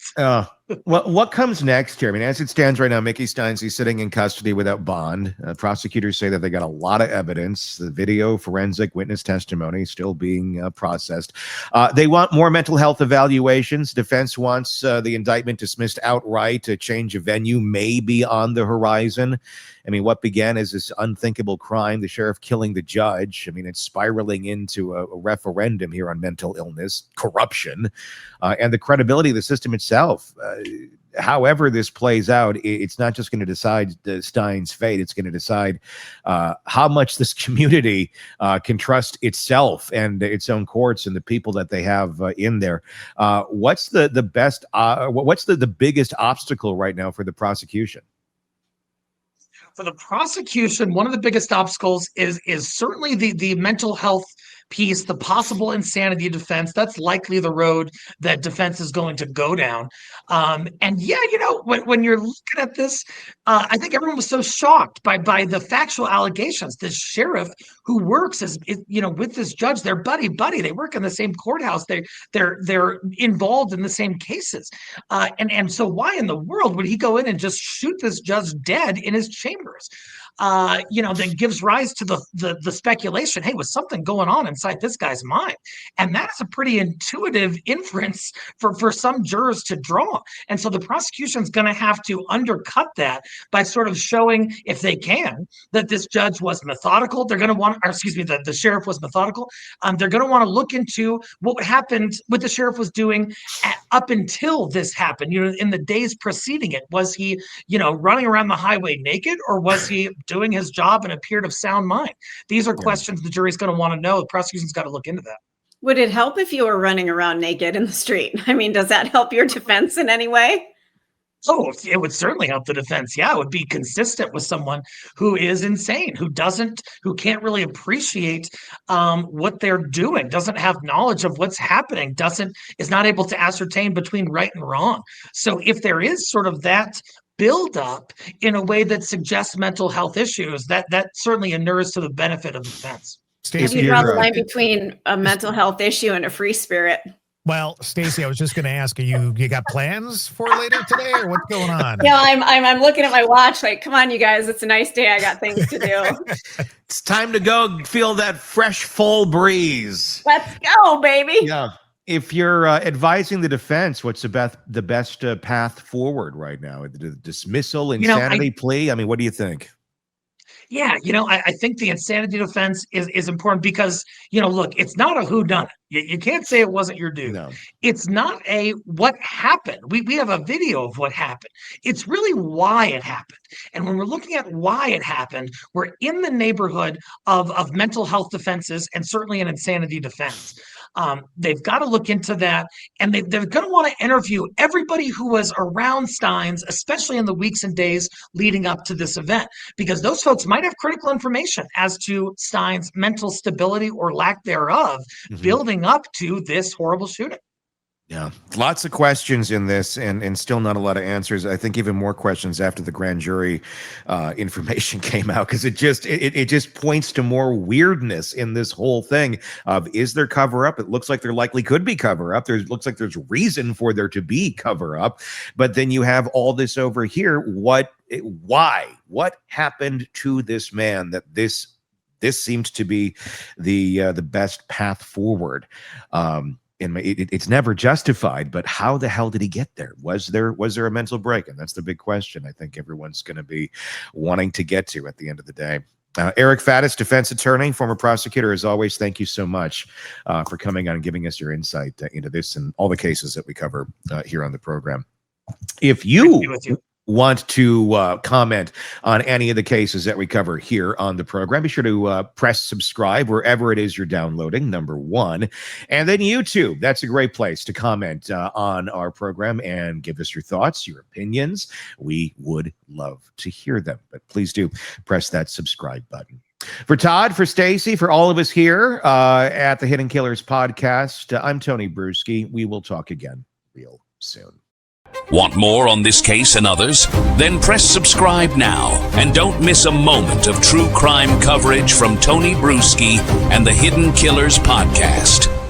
What comes next here? I mean, as it stands right now, Mickey Stines, he's sitting in custody without bond. Prosecutors say that they got a lot of evidence. The video, forensic witness testimony still being processed. They want more mental health evaluations. Defense wants the indictment dismissed outright. A change of venue may be on the horizon. I mean, what began as this unthinkable crime, the sheriff killing the judge, I mean, it's spiraling into a referendum here on mental illness, corruption, and the credibility of the system itself. However this plays out, it's not just going to decide Stein's fate. It's going to decide how much this community can trust itself and its own courts and the people that they have in there. What's the biggest obstacle right now for the prosecution? For the prosecution, one of the biggest obstacles is certainly the mental health piece, the possible insanity defense. That's likely the road that defense is going to go down. And yeah, when you're looking at this, I think everyone was so shocked by the factual allegations. This sheriff who works with this judge, they're buddy. They work in the same courthouse. They're involved in the same cases. And so why in the world would he go in and just shoot this judge dead in his chambers? That gives rise to the speculation, hey, was something going on inside this guy's mind? And that's a pretty intuitive inference for some jurors to draw. And so the prosecution's going to have to undercut that by sort of showing, if they can, that this judge was methodical. They're going to want, the sheriff was methodical. They're going to want to look into what happened, what the sheriff was doing up until this happened, in the days preceding it. Was he, running around the highway naked, or was he doing his job and appeared of sound mind? These are questions the jury's going to want to know. The prosecution's got to look into that. Would it help if you were running around naked in the street? I mean, does that help your defense in any way? Oh, it would certainly help the defense. Yeah, it would be consistent with someone who is insane, who can't really appreciate what they're doing, doesn't have knowledge of what's happening, is not able to ascertain between right and wrong. So if there is sort of that build up in a way that suggests mental health issues, that certainly inures to the benefit of the defense. Stacey, you draw the line between a mental health issue and a free spirit. Well, Stacey, I was just going to ask, you got plans for later today, or what's going on? Yeah, I'm looking at my watch like, come on, you guys, it's a nice day. I got things to do. It's time to go feel that fresh fall breeze. Let's go, baby. Yeah. If you're advising the defense, what's the best path forward right now? The dismissal, insanity plea? I mean, what do you think? Yeah, I think the insanity defense is important because, look, it's not a whodunit. You can't say it wasn't your dude. No. It's not a what happened. We have a video of what happened. It's really why it happened. And when we're looking at why it happened, we're in the neighborhood of mental health defenses and certainly an insanity defense. They've got to look into that, and they're going to want to interview everybody who was around Steins, especially in the weeks and days leading up to this event, because those folks might have critical information as to Steins' mental stability or lack thereof, building up to this horrible shooting. Yeah, lots of questions in this, and still not a lot of answers. I think even more questions after the grand jury information came out, because it just points to more weirdness in this whole thing. Is there cover up? It looks like there likely could be cover up. Looks like there's reason for there to be cover up, but then you have all this over here. Why? What happened to this man that this seems to be the best path forward? It's never justified, but how the hell did he get there? Was there a mental break? And that's the big question I think everyone's going to be wanting to get to at the end of the day. Eric Faddis, defense attorney, former prosecutor, as always, thank you so much for coming on and giving us your insight into this and all the cases that we cover here on the program. If you want to comment on any of the cases that we cover here on the program, be sure to press subscribe wherever it is you're downloading, number one. And then YouTube, that's a great place to comment on our program and give us your thoughts, your opinions. We would love to hear them, but please do press that subscribe button. For Todd, for Stacey, for all of us here at the Hidden Killers podcast, I'm Tony Brueski. We will talk again real soon. Want more on this case and others? Then press subscribe now and don't miss a moment of true crime coverage from Tony Brueski and the Hidden Killers podcast.